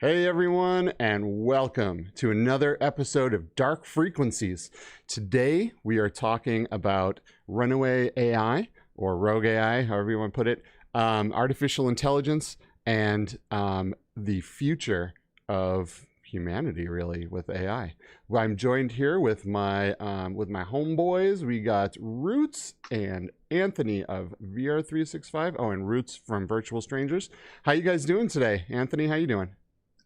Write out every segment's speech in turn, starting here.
Hey everyone, and welcome to another episode of Dark Frequencies. Today we are talking about Runaway AI, or Rogue AI, however you want to put it, artificial intelligence, and the future of humanity, really, with AI. Well, I'm joined here with my homeboys. We got Roots and Anthony of VR365. Oh, and Roots from Virtual Strangers. How you guys doing today? Anthony, how you doing?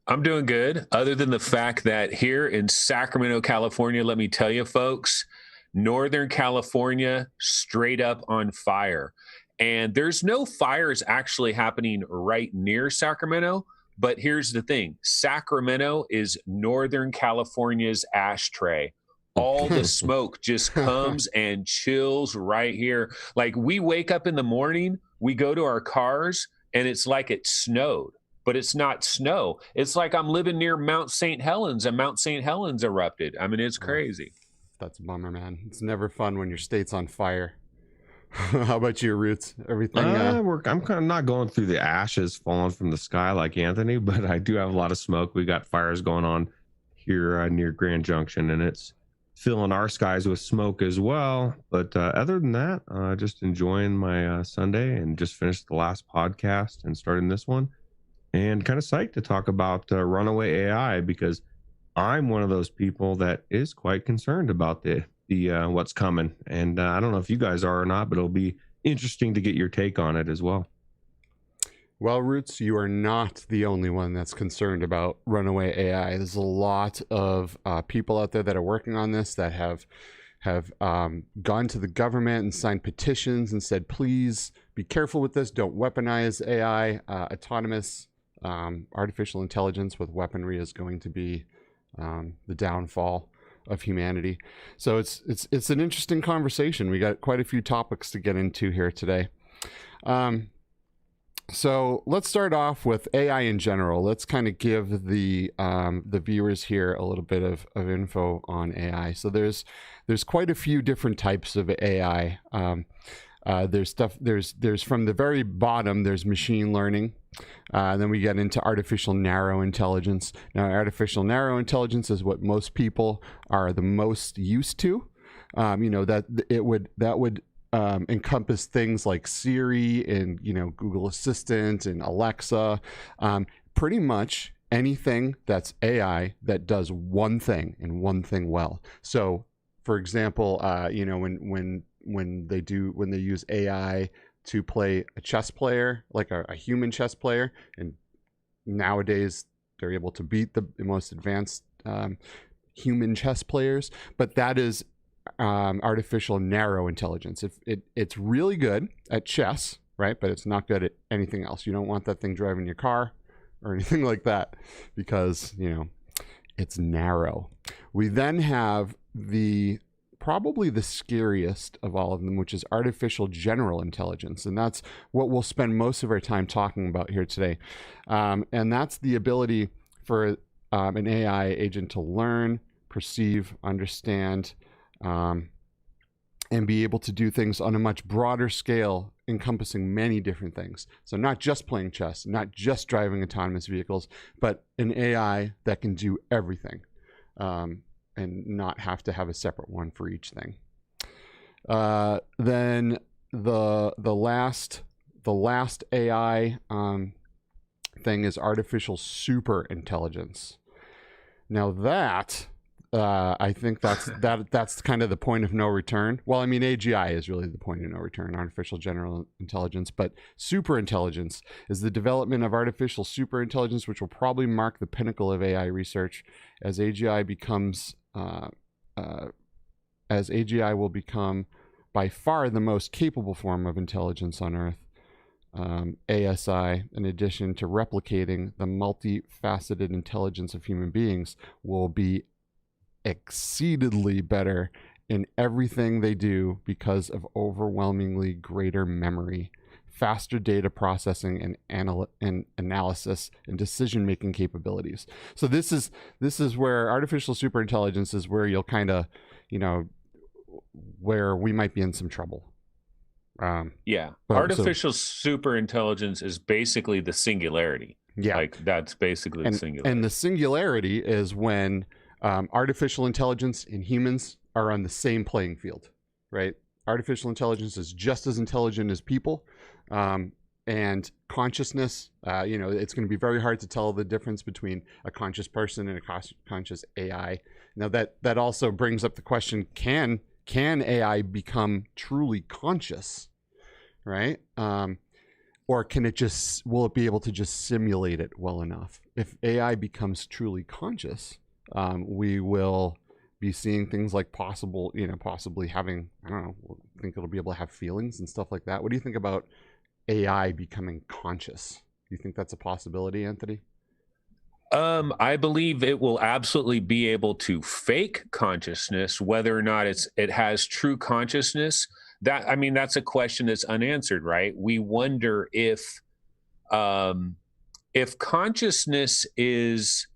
I'm doing good, other than the fact that here in Sacramento, California, let me tell you, folks, Northern California straight up on fire. And there's no fires actually happening right near Sacramento. But here's the thing, Sacramento is Northern California's ashtray. All the smoke just comes and chills right here. Like, we wake up in the morning, we go to our cars, and it's like it snowed. But it's not snow. It's like I'm living near Mount St. Helens, and Mount St. Helens erupted. I mean, it's crazy. That's a bummer, man. It's never fun when your state's on fire. How about your Roots? Everything? I'm kind of not going through the ashes falling from the sky like Anthony, but I do have a lot of smoke. We got fires going on here near Grand Junction, and it's filling our skies with smoke as well. But other than that, just enjoying my Sunday and just finished the last podcast and starting this one. And kind of psyched to talk about Runaway AI, because I'm one of those people that is quite concerned about the what's coming. And I don't know if you guys are or not, but it'll be interesting to get your take on it as well. Well, Roots, you are not the only one that's concerned about Runaway AI. There's a lot of people out there that are working on this that have gone to the government and signed petitions and said, please be careful with this. Don't weaponize AI. Autonomous artificial intelligence with weaponry is going to be the downfall of humanity. So it's an interesting conversation. We got quite a few topics to get into here today. So let's start off with AI in general. Let's kind of give the viewers here a little bit of info on AI. So there's quite a few different types of AI. There's from the very bottom, there's machine learning. Then we get into artificial narrow intelligence. Now, artificial narrow intelligence is what most people are the most used to. That would encompass things like Siri and Google Assistant and Alexa. Pretty much anything that's AI that does one thing and one thing well. So, for example, when they use AI to play a chess player, like a human chess player, and nowadays they're able to beat the most advanced human chess players, but that is artificial narrow intelligence. It's really good at chess, right? But it's not good at anything else. You don't want that thing driving your car or anything like that, because it's narrow. We then have probably the scariest of all of them, which is artificial general intelligence. And that's what we'll spend most of our time talking about here today. And that's the ability for an AI agent to learn, perceive, understand, and be able to do things on a much broader scale, encompassing many different things. So not just playing chess, not just driving autonomous vehicles, but an AI that can do everything. And not have to have a separate one for each thing. Then the last AI thing is artificial super intelligence. Now that I think that's kind of the point of no return. Well, I mean, AGI is really the point of no return, artificial general intelligence, but super intelligence is the development of artificial super intelligence, which will probably mark the pinnacle of AI research as AGI will become by far the most capable form of intelligence on Earth. ASI, in addition to replicating the multifaceted intelligence of human beings, will be exceedingly better in everything they do because of overwhelmingly greater memory, faster data processing and analysis and decision-making capabilities. So this is where artificial superintelligence is where you'll kind of, where we might be in some trouble. Artificial superintelligence is basically the singularity. Yeah. Like that's basically the singularity. And the singularity is when artificial intelligence and humans are on the same playing field, right? Artificial intelligence is just as intelligent as people. And consciousness, it's going to be very hard to tell the difference between a conscious person and a conscious AI. Now that also brings up the question, can AI become truly conscious, right? Or will it be able to just simulate it well enough? If AI becomes truly conscious, we will be seeing things like possibly having, I don't know, I think it'll be able to have feelings and stuff like that. What do you think about AI becoming conscious? Do you think that's a possibility, Anthony? I believe it will absolutely be able to fake consciousness. Whether or not it has true consciousness, that's a question that's unanswered, right? We wonder if consciousness is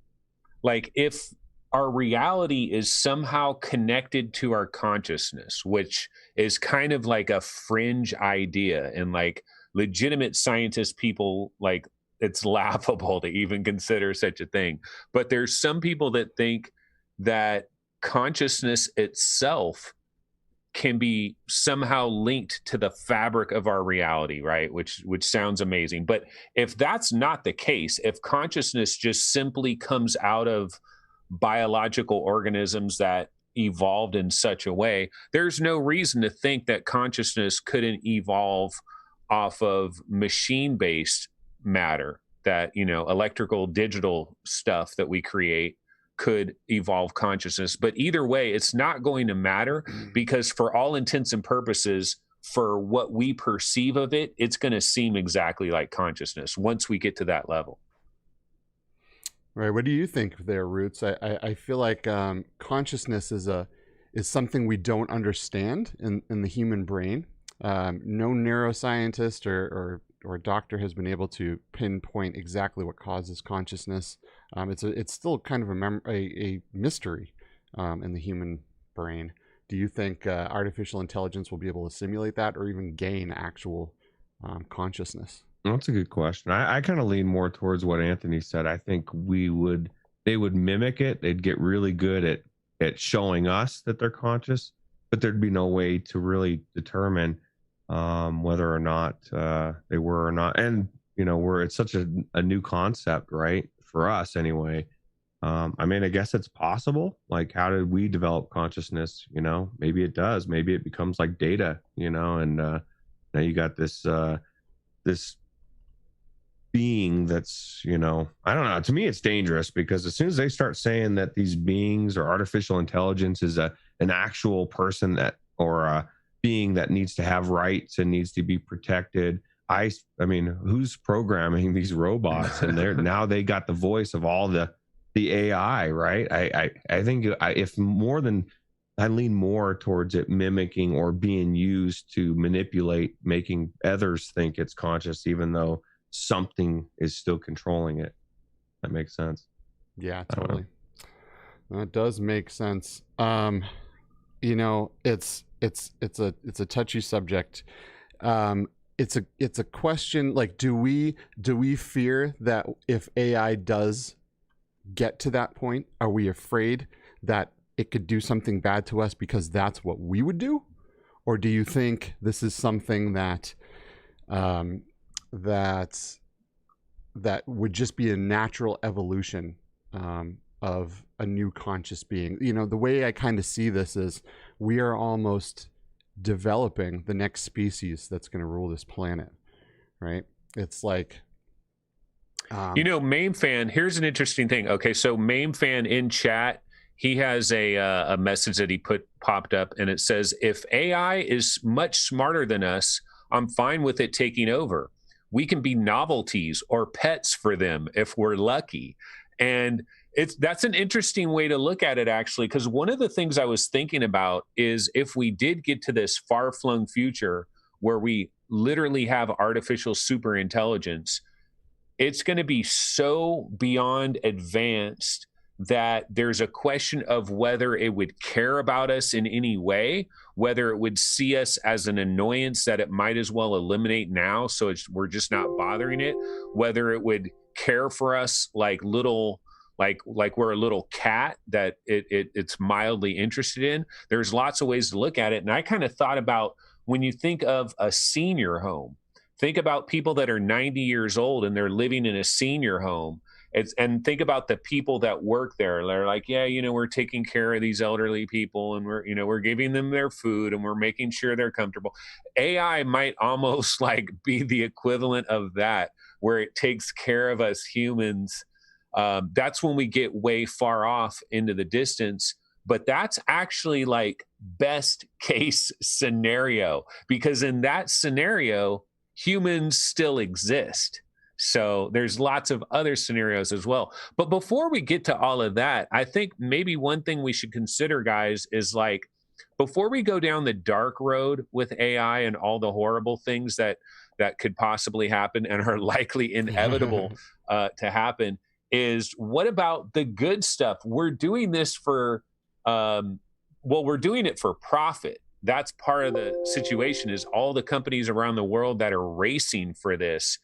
like, if our reality is somehow connected to our consciousness, which is kind of like a fringe idea, and like legitimate scientist people, like, it's laughable to even consider such a thing. But there's some people that think that consciousness itself can be somehow linked to the fabric of our reality, right? Which sounds amazing. But if that's not the case, if consciousness just simply comes out of biological organisms that evolved in such a way, there's no reason to think that consciousness couldn't evolve off of machine-based matter, that electrical digital stuff that we create could evolve consciousness. But either way, it's not going to matter, because for all intents and purposes, for what we perceive of it, it's going to seem exactly like consciousness once we get to that level. Right. What do you think there, Roots? I feel like consciousness is something we don't understand in the human brain. No neuroscientist or doctor has been able to pinpoint exactly what causes consciousness. It's still kind of a mystery in the human brain. Do you think artificial intelligence will be able to simulate that, or even gain actual consciousness? That's a good question. I kind of lean more towards what Anthony said. I think they would mimic it. They'd get really good at showing us that they're conscious, but there'd be no way to really determine whether or not they were or not. And it's such a new concept, right, for us anyway. I guess it's possible. Like, how did we develop consciousness? Maybe it does. Maybe it becomes like data. And now you got this being that's, I don't know. To me, it's dangerous, because as soon as they start saying that these beings or artificial intelligence is an actual person or a being that needs to have rights and needs to be protected, I mean, who's programming these robots? And now they got the voice of all the AI, right? I think I lean more towards it mimicking or being used to manipulate, making others think it's conscious, even though something is still controlling it. That makes sense. Yeah, totally. That does make sense. It's a touchy subject. It's a question, like, do we fear that if AI does get to that point, are we afraid that it could do something bad to us because that's what we would do? Or do you think this is something that that would just be a natural evolution of a new conscious being? The way I kind of see this is we are almost developing the next species that's going to rule this planet, right? It's like Mame Fan, here's an interesting thing. Okay, so Mame Fan in chat, he has a message that he popped up, and it says, if AI is much smarter than us, I'm fine with it taking over. We can be novelties or pets for them if we're lucky. And that's an interesting way to look at it, actually, because one of the things I was thinking about is, if we did get to this far-flung future where we literally have artificial super intelligence, it's going to be so beyond advanced that there's a question of whether it would care about us in any way, whether it would see us as an annoyance that it might as well eliminate now, so we're just not bothering it, whether it would care for us like little like we're a little cat that it's mildly interested in. There's lots of ways to look at it. And I kind of thought about when you think of a senior home, think about people that are 90 years old and they're living in a senior home. And think about the people that work there. They're like, yeah, we're taking care of these elderly people, and we're giving them their food, and we're making sure they're comfortable. AI might almost like be the equivalent of that, where it takes care of us humans. That's when we get way far off into the distance. But that's actually like best case scenario, because in that scenario, humans still exist. So there's lots of other scenarios as well. But before we get to all of that, I think maybe one thing we should consider, guys, is like, before we go down the dark road with AI and all the horrible things that could possibly happen and are likely inevitable to happen, is what about the good stuff? We're doing this for, we're doing it for profit. That's part of the situation, is all the companies around the world that are racing for this.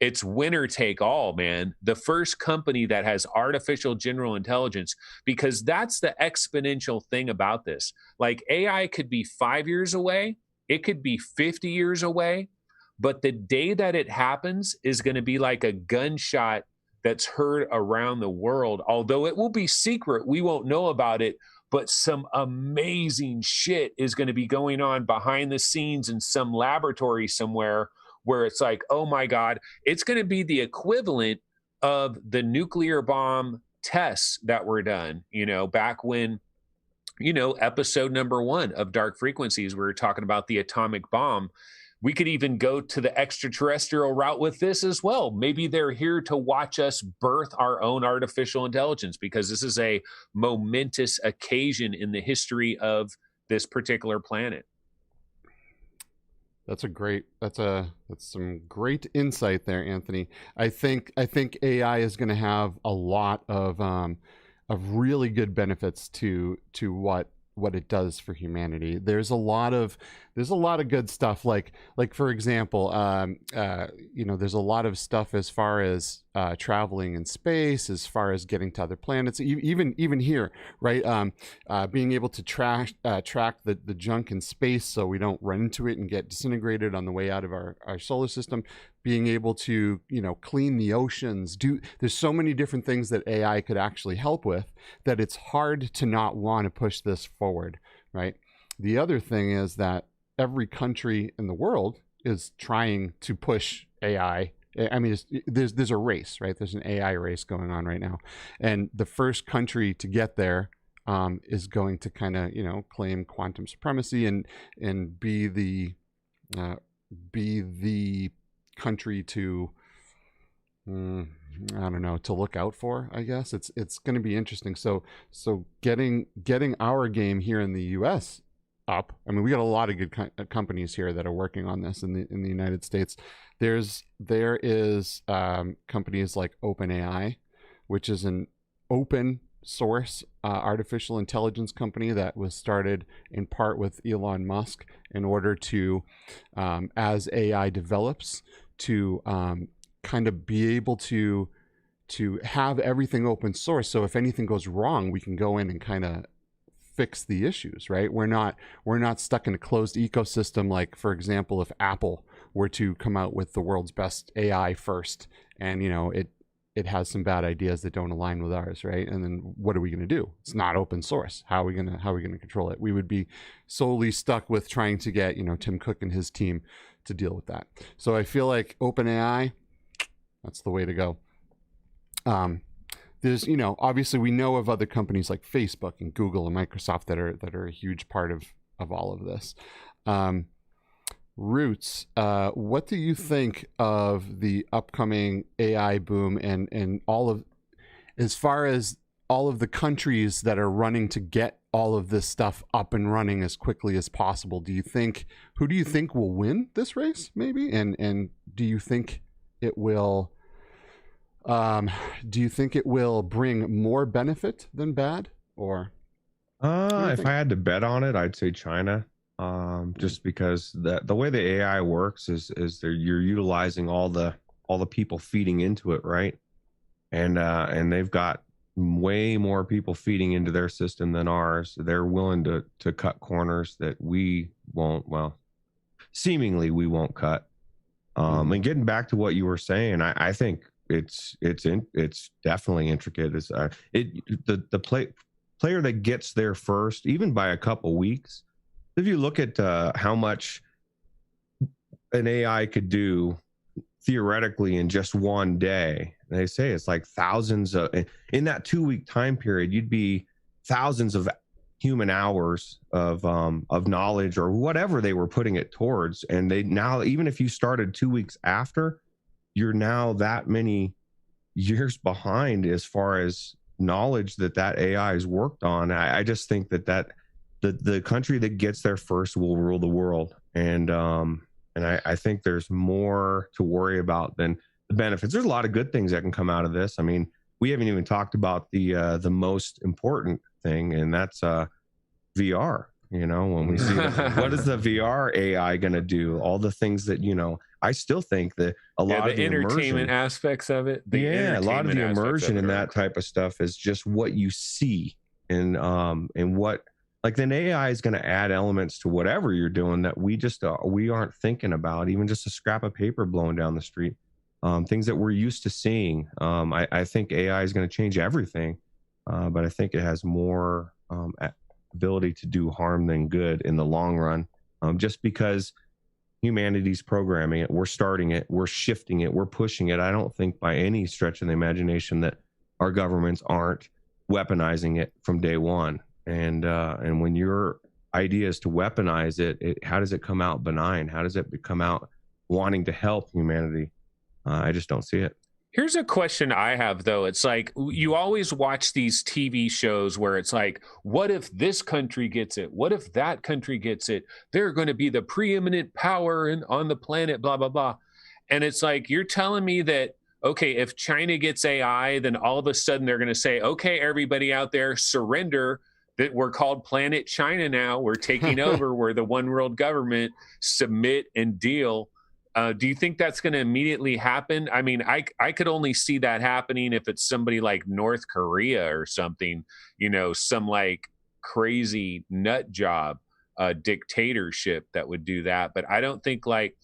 It's winner take all, man. The first company that has artificial general intelligence, because that's the exponential thing about this. Like, AI could be 5 years away, it could be 50 years away, but the day that it happens is going to be like a gunshot that's heard around the world. Although it will be secret, we won't know about it, but some amazing shit is going to be going on behind the scenes in some laboratory somewhere, where it's like, oh my God, it's going to be the equivalent of the nuclear bomb tests that were done, back when, episode number 1 of Dark Frequencies, we were talking about the atomic bomb. We could even go to the extraterrestrial route with this as well. Maybe they're here to watch us birth our own artificial intelligence, because this is a momentous occasion in the history of this particular planet. That's some great insight there, Anthony. I think AI is going to have a lot of really good benefits to what it does for humanity. There's a lot of good stuff, like for example, there's a lot of stuff as far as traveling in space, as far as getting to other planets, even here, right? Being able to track the junk in space so we don't run into it and get disintegrated on the way out of our solar system. Being able to clean the oceans. There's so many different things that AI could actually help with, that it's hard to not want to push this forward, right? The other thing is that every country in the world is trying to push AI. I mean, there's a race, right? There's an AI race going on right now, and the first country to get there is going to kind of claim quantum supremacy and be the country to I don't know, to look out for. I guess it's going to be interesting. So getting our game here in the U.S. up. I mean, we got a lot of good companies here that are working on this in the United States. There is companies like OpenAI, which is an open source artificial intelligence company that was started in part with Elon Musk in order to, as AI develops, to kind of be able to have everything open source. So if anything goes wrong, we can go in and kind of fix the issues, right? We're not stuck in a closed ecosystem. Like, for example, if Apple were to come out with the world's best AI first, and it has some bad ideas that don't align with ours, right? And then what are we going to do? It's not open source. How are we going to control it? We would be solely stuck with trying to get Tim Cook and his team to deal with that. So I feel like OpenAI, that's the way to go. There's obviously we know of other companies like Facebook and Google and Microsoft that are a huge part of all of this. Roots, what do you think of the upcoming AI boom and as far as all of the countries that are running to get all of this stuff up and running as quickly as possible? Who do you think will win this race, maybe? And do you think it will Do you think it will bring more benefit than bad, or what do you If think? I had to bet on it, I'd say China. Just because the way the AI works is you're utilizing all the people feeding into it, right? And they've got way more people feeding into their system than ours. They're willing to cut corners that we won't. Well, seemingly we won't cut. And getting back to what you were saying, I think it's definitely intricate. It's the player that gets there first, even by a couple weeks. If you look at how much an AI could do theoretically in just one day, they say it's like thousands of, in that 2 week time period, you'd be thousands of human hours of knowledge or whatever they were putting it towards. And they now, even if you started 2 weeks after, you're now that many years behind as far as knowledge that AI has worked on. I just think that the country that gets there first will rule the world. And I think there's more to worry about than the benefits. There's a lot of good things that can come out of this. I mean, we haven't even talked about the most important thing, and that's VR. You know, when we see what is the VR AI going to do? All the things that, I still think that a Yeah, lot the of the entertainment immersion, aspects of it. a lot of the immersion in are that type of stuff is just what you see, and what, like, then AI is going to add elements to whatever you're doing that we aren't thinking about. Even just a scrap of paper blowing down the street, things that we're used to seeing. I think AI is going to change everything, but I think it has more ability to do harm than good in the long run, just because humanity's programming it, we're starting it, we're shifting it, we're pushing it. I don't think by any stretch of the imagination that our governments aren't weaponizing it from day one. And when your idea is to weaponize it, how does it come out benign? How does it come out wanting to help humanity? I just don't see it. Here's a question I have, though. It's like you always watch these TV shows where it's like, what if this country gets it? What if that country gets it? They're going to be the preeminent power on the planet, blah, blah, blah. And it's like, you're telling me that, okay, if China gets AI, then all of a sudden they're going to say, okay, everybody out there, surrender. That we're called Planet China now. We're taking over. We're the one world government. Submit and deal. Do you think that's going to immediately happen? I mean, I could only see that happening if it's somebody like North Korea or something, some like crazy nut job dictatorship that would do that. But I don't think like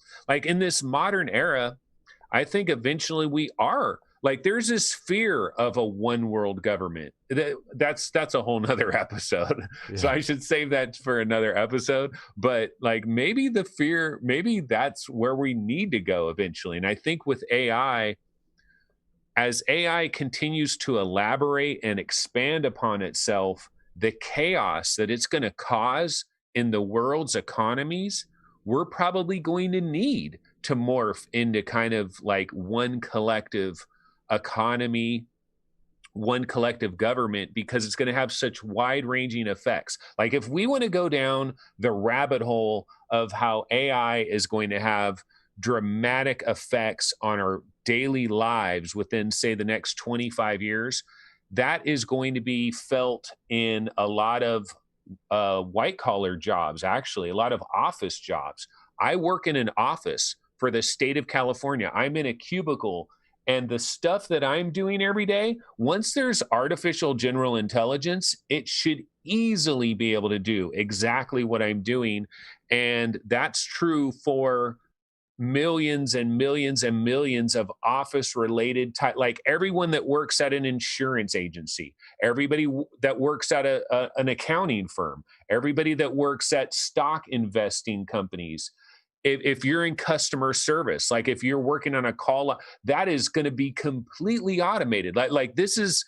in this modern era, I think eventually we are. Like there's this fear of a one world government. That's a whole nother episode. So Yeah. I should save that for another episode. But like maybe the fear, maybe that's where we need to go eventually. And I think with AI, as AI continues to elaborate and expand upon itself, the chaos that it's going to cause in the world's economies, we're probably going to need to morph into kind of like one collective economy, one collective government, because it's going to have such wide ranging effects. Like if we want to go down the rabbit hole of how AI is going to have dramatic effects on our daily lives within, say, the next 25 years, that is going to be felt in a lot of white collar jobs, actually, a lot of office jobs. I work in an office for the state of California. I'm in a cubicle. And the stuff that I'm doing every day, once there's artificial general intelligence, it should easily be able to do exactly what I'm doing. And that's true for millions and millions and millions of office related type, like everyone that works at an insurance agency, everybody that works at an accounting firm, everybody that works at stock investing companies. If you're in customer service, like if you're working on a call, that is going to be completely automated. Like this is,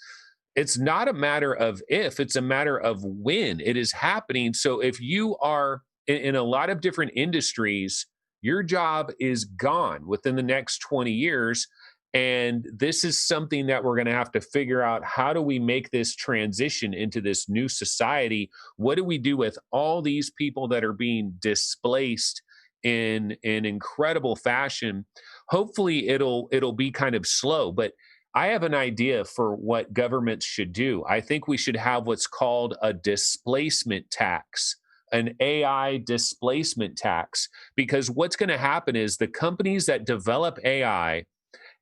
it's not a matter of if, it's a matter of when it is happening. So if you are in a lot of different industries, your job is gone within the next 20 years. And this is something that we're going to have to figure out. How do we make this transition into this new society? What do we do with all these people that are being displaced in incredible fashion? Hopefully it'll be kind of slow, but I have an idea for what governments should do. I think we should have what's called a displacement tax, an AI displacement tax, because what's going to happen is the companies that develop AI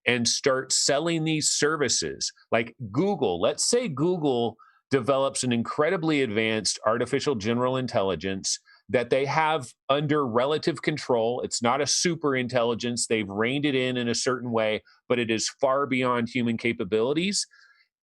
and start selling these services, like Google, let's say Google develops an incredibly advanced artificial general intelligence that they have under relative control. It's not a super intelligence. They've reined it in a certain way, but it is far beyond human capabilities.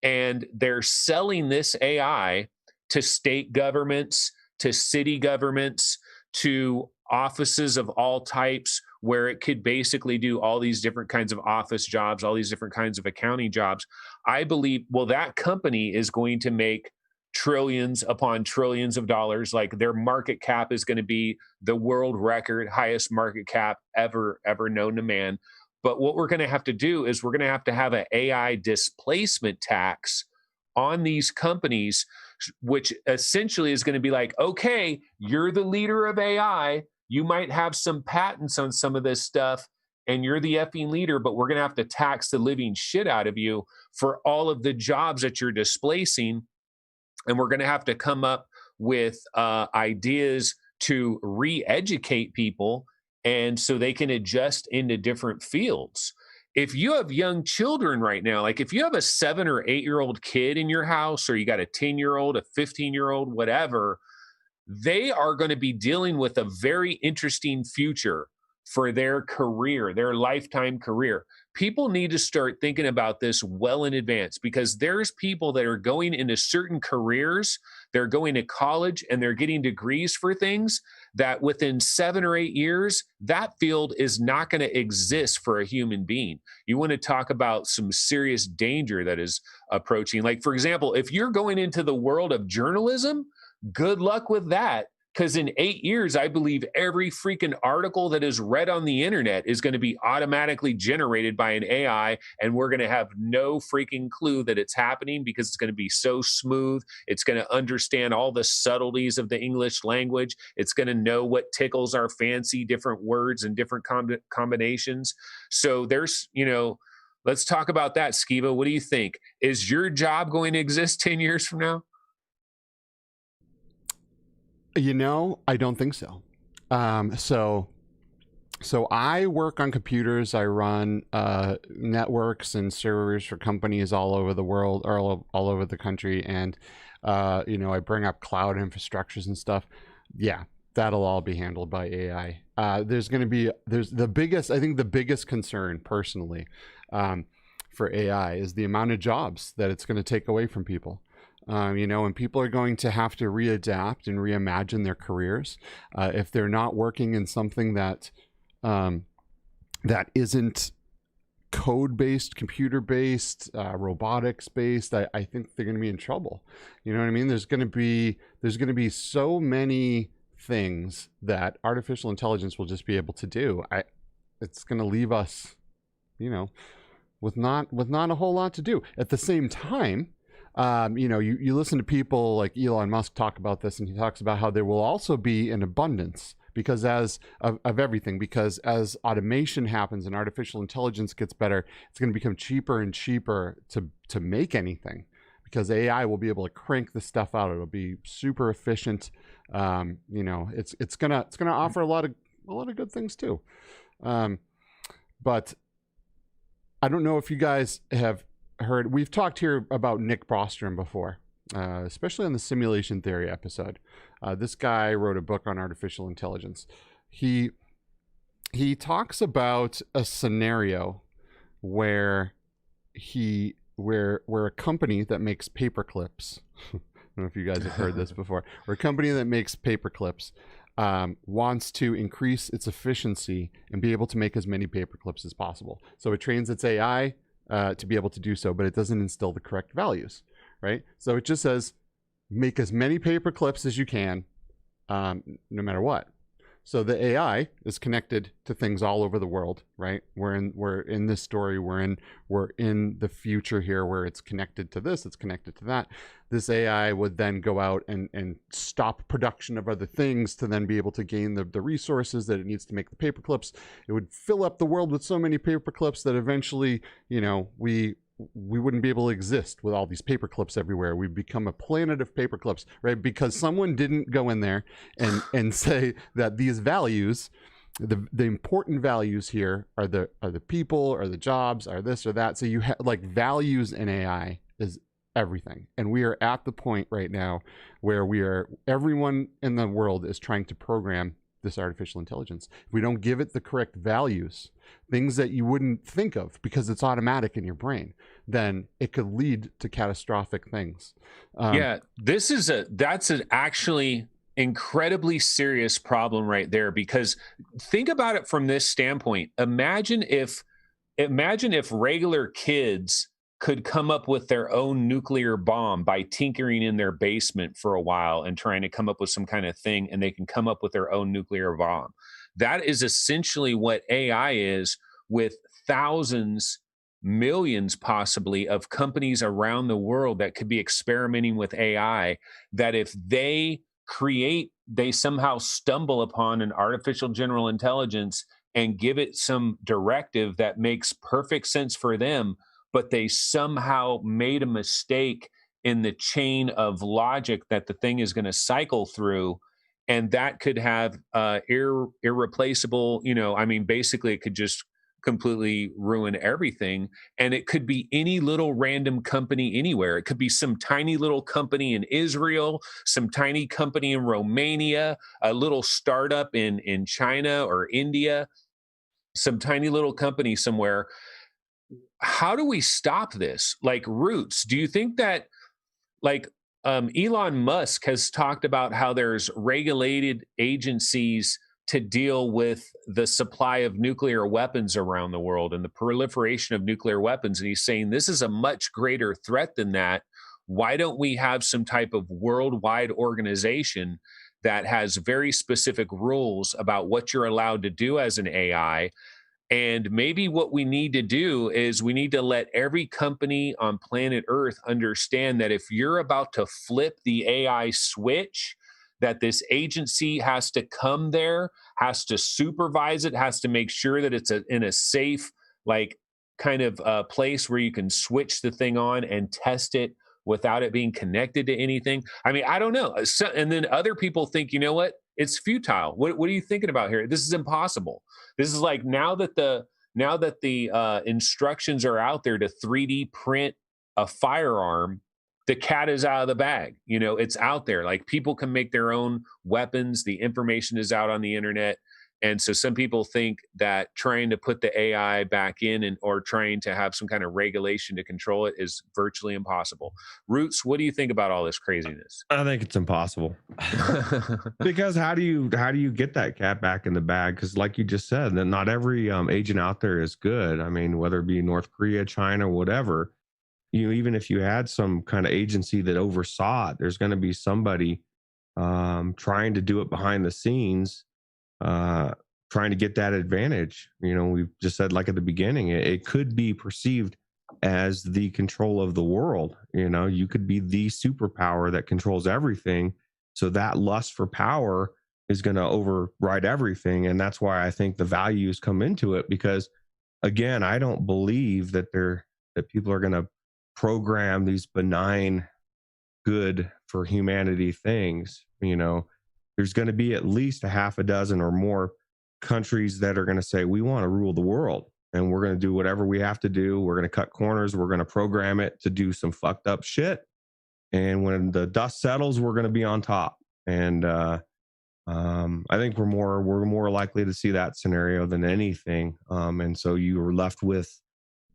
And they're selling this AI to state governments, to city governments, to offices of all types, where it could basically do all these different kinds of office jobs, all these different kinds of accounting jobs. I believe, well, that company is going to make trillions upon trillions of dollars. Like their market cap is going to be the world record highest market cap ever known to man. But what we're going to have to do is we're going to have an AI displacement tax on these companies, which essentially is going to be like, okay, you're the leader of AI. You might have some patents on some of this stuff, and you're the effing leader, but we're going to have to tax the living shit out of you for all of the jobs that you're displacing. And we're going to have to come up with ideas to re-educate people, and so they can adjust into different fields. If you have young children right now, like if you have a 7 or 8-year-old kid in your house, or you got a 10-year-old, a 15-year-old, whatever, they are going to be dealing with a very interesting future for their career, their lifetime career. People need to start thinking about this well in advance, because there's people that are going into certain careers, they're going to college and they're getting degrees for things that within 7 or 8 years, that field is not going to exist for a human being. You want to talk about some serious danger that is approaching. Like, for example, if you're going into the world of journalism, good luck with that. Because in 8 years, I believe every freaking article that is read on the internet is going to be automatically generated by an AI, and we're going to have no freaking clue that it's happening, because it's going to be so smooth. It's going to understand all the subtleties of the English language. It's going to know what tickles our fancy, different words and different combinations. So there's, let's talk about that, Skiva. What do you think? Is your job going to exist 10 years from now? I don't think so. So I work on computers. I run networks and servers for companies all over the world, or all over the country. And, I bring up cloud infrastructures and stuff. Yeah, that'll all be handled by AI. I think the biggest concern personally for AI is the amount of jobs that it's going to take away from people. And people are going to have to readapt and reimagine their careers if they're not working in something that isn't code-based, computer-based, robotics-based. I think they're going to be in trouble. You know what I mean? There's going to be so many things that artificial intelligence will just be able to do. It's going to leave us, with not a whole lot to do. At the same time, you listen to people like Elon Musk talk about this, and he talks about how there will also be an abundance because of everything, because as automation happens and artificial intelligence gets better, it's going to become cheaper and cheaper to make anything, because AI will be able to crank the stuff out. It'll be super efficient. It's gonna offer a lot of good things too. But I don't know if you guys have heard, we've talked here about Nick Bostrom before, especially on the simulation theory episode. This guy wrote a book on artificial intelligence. He talks about a scenario where a company that makes paper clips, I don't know if you guys have heard this before, where a company that makes paper clips wants to increase its efficiency and be able to make as many paper clips as possible. So it trains its AI to be able to do so, but it doesn't instill the correct values, right? So it just says, make as many paper clips as you can, no matter what. So the AI is connected to things all over the world, right? We're in this story, we're in the future here, where it's connected to this, it's connected to that. This AI would then go out and stop production of other things to then be able to gain the resources that it needs to make the paper clips. It would fill up the world with so many paper clips that eventually, we we wouldn't be able to exist with all these paper clips everywhere. We'd become a planet of paper clips, right? Because someone didn't go in there and say that these values, the important values here are the people, or the jobs, are this or that. So you have like values in AI is everything. And we are at the point right now where everyone in the world is trying to program this artificial intelligence. If we don't give it the correct values, things that you wouldn't think of because it's automatic in your brain, then it could lead to catastrophic things. That's an actually incredibly serious problem right there, because think about it from this standpoint. Imagine if regular kids could come up with their own nuclear bomb by tinkering in their basement for a while and trying to come up with some kind of thing, and they can come up with their own nuclear bomb. That is essentially what AI is, with thousands, millions possibly of companies around the world that could be experimenting with AI, that if they somehow stumble upon an artificial general intelligence and give it some directive that makes perfect sense for them, but they somehow made a mistake in the chain of logic that the thing is going to cycle through. And that could have irreplaceable, basically it could just completely ruin everything. And it could be any little random company anywhere. It could be some tiny little company in Israel, some tiny company in Romania, a little startup in China or India, some tiny little company somewhere. How do we stop this? Like, Roots, do you think that, like, Elon Musk has talked about how there's regulated agencies to deal with the supply of nuclear weapons around the world and the proliferation of nuclear weapons. And he's saying this is a much greater threat than that. Why don't we have some type of worldwide organization that has very specific rules about what you're allowed to do as an AI? And maybe what we need to do is we need to let every company on planet Earth understand that if you're about to flip the AI switch, that this agency has to come there, has to supervise it, has to make sure that it's in a safe, like, kind of place where you can switch the thing on and test it without it being connected to anything. I mean, I don't know. And then other people think, you know what? It's futile. What are you thinking about here? This is impossible. This is like, now that the instructions are out there to 3D print a firearm, the cat is out of the bag. It's out there. Like, people can make their own weapons. The information is out on the internet. And so some people think that trying to put the AI back in or trying to have some kind of regulation to control it is virtually impossible. Roots, what do you think about all this craziness? I think it's impossible. Because how do you get that cat back in the bag? Because, like you just said, that not every agent out there is good. I mean, whether it be North Korea, China, whatever, even if you had some kind of agency that oversaw it, there's going to be somebody trying to do it behind the scenes, trying to get that advantage. We've just said, like at the beginning, it could be perceived as the control of the world. You could be the superpower that controls everything. So that lust for power is going to override everything. And that's why I think the values come into it, because, again, I don't believe that people are going to program these benign, good for humanity things. There's going to be at least a half a dozen or more countries that are going to say, we want to rule the world, and we're going to do whatever we have to do. We're going to cut corners. We're going to program it to do some fucked up shit. And when the dust settles, we're going to be on top. And I think we're more likely to see that scenario than anything. And so you are left with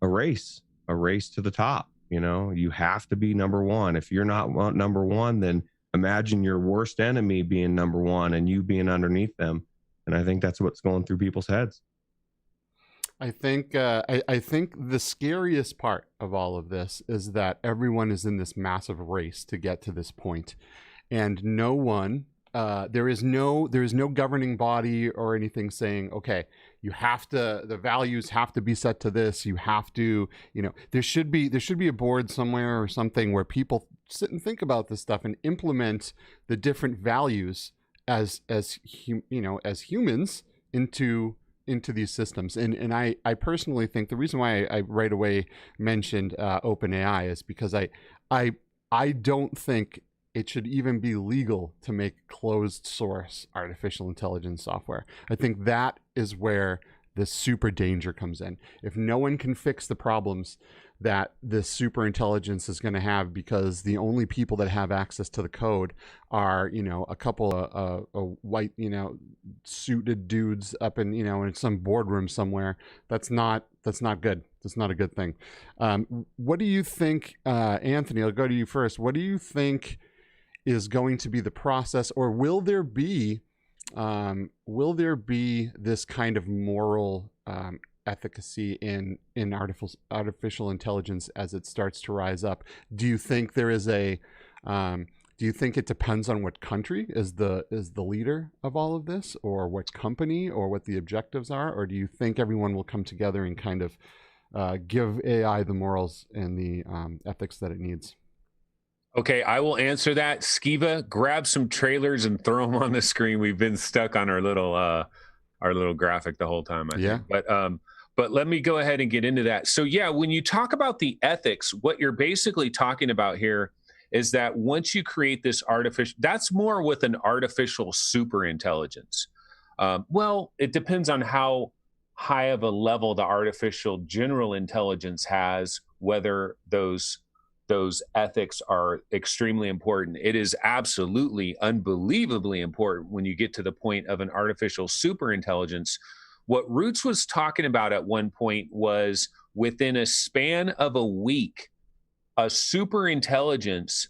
a race to the top. You have to be number one. If you're not number one, then imagine your worst enemy being number one and you being underneath them. And I think that's what's going through people's heads. I think I think the scariest part of all of this is that everyone is in this massive race to get to this point, and no one, there is no governing body or anything saying, okay, the values have to be set to this. You have to, there should be a board somewhere or something where people sit and think about this stuff and implement the different values as humans into into these systems, and I personally think the reason why I right away mentioned OpenAI is because I don't think it should even be legal to make closed source artificial intelligence software. I think that is where the super danger comes in. If no one can fix the problems that this super intelligence is going to have, because the only people that have access to the code are, a couple of white, suited dudes up in some boardroom somewhere, that's not good. That's not a good thing. What do you think, Anthony? I'll go to you first. What do you think is going to be the process, or will there be this kind of moral efficacy in artificial intelligence as it starts to rise up? Do you think there is do you think it depends on what country is the leader of all of this, or what company, or what the objectives are? Or do you think everyone will come together and kind of give AI the morals and the ethics that it needs? Okay, I will answer that. Skiva, grab some trailers and throw them on the screen. We've been stuck on our little graphic the whole time, I think. But let me go ahead and get into that. So yeah, when you talk about the ethics, what you're basically talking about here is that once you create this artificial, that's more with an artificial super intelligence. Well, it depends on how high of a level the artificial general intelligence has, whether those ethics are extremely important. It is absolutely unbelievably important when you get to the point of an artificial super intelligence. What Roots was talking about at one point was within a span of a week, a super intelligence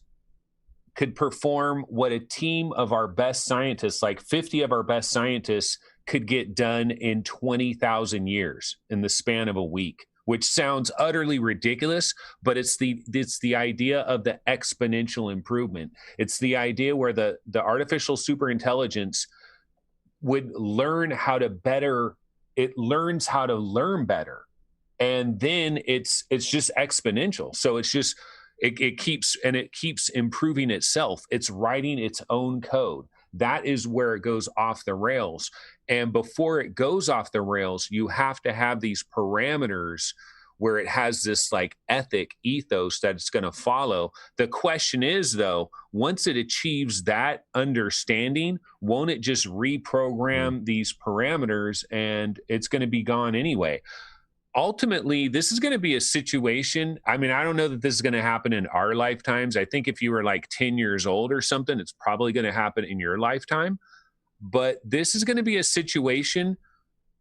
could perform what a team of our best scientists, like 50 of our best scientists, could get done in 20,000 years in the span of a week, which sounds utterly ridiculous, but it's the idea of the exponential improvement. It's the idea where the artificial super intelligence would learn how to better, it learns how to learn better. And then it's just exponential. So it's just, it keeps improving itself. It's writing its own code. That is where it goes off the rails. And before it goes off the rails, you have to have these parameters where it has this like ethic ethos that it's going to follow. The question is, though, once it achieves that understanding, won't it just reprogram these parameters and it's going to be gone anyway? Ultimately, this is going to be a situation. I mean, I don't know that this is going to happen in our lifetimes. I think if you were like 10 years old or something, it's probably going to happen in your lifetime. But this is going to be a situation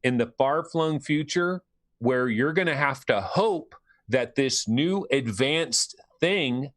in the far-flung future where you're going to have to hope that this new advanced thing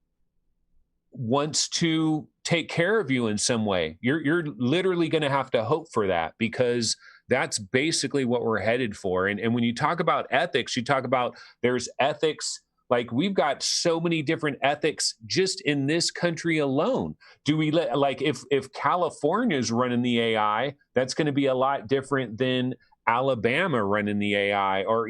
wants to take care of you in some way. You're literally going to have to hope for that, because that's basically what we're headed for. And when you talk about ethics, you talk about there's ethics. Like, we've got so many different ethics just in this country alone. Do we let, like, if California is running the AI, that's going to be a lot different than Alabama running the AI, or,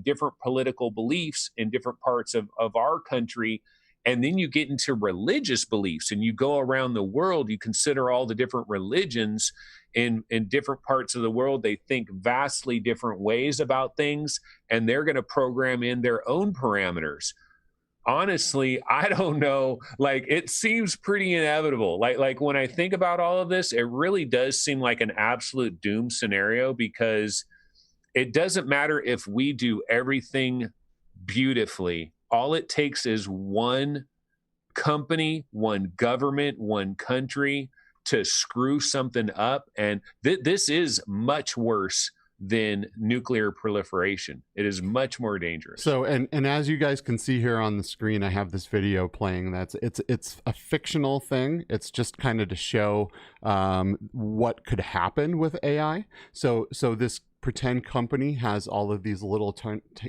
different political beliefs in different parts of our country. And then you get into religious beliefs and you go around the world, you consider all the different religions in different parts of the world. They think vastly different ways about things, and they're going to program in their own parameters. Honestly, I don't know. Like, it seems pretty inevitable. Like when I think about all of this, it really does seem like an absolute doom scenario, because it doesn't matter if we do everything beautifully. All it takes is one company, one government, one country to screw something up. And this is much worse than nuclear proliferation. It is much more dangerous. So, and as you guys can see here on the screen, I have this video playing. It's a fictional thing. It's just kind of to show what could happen with AI. So this pretend company has all of these little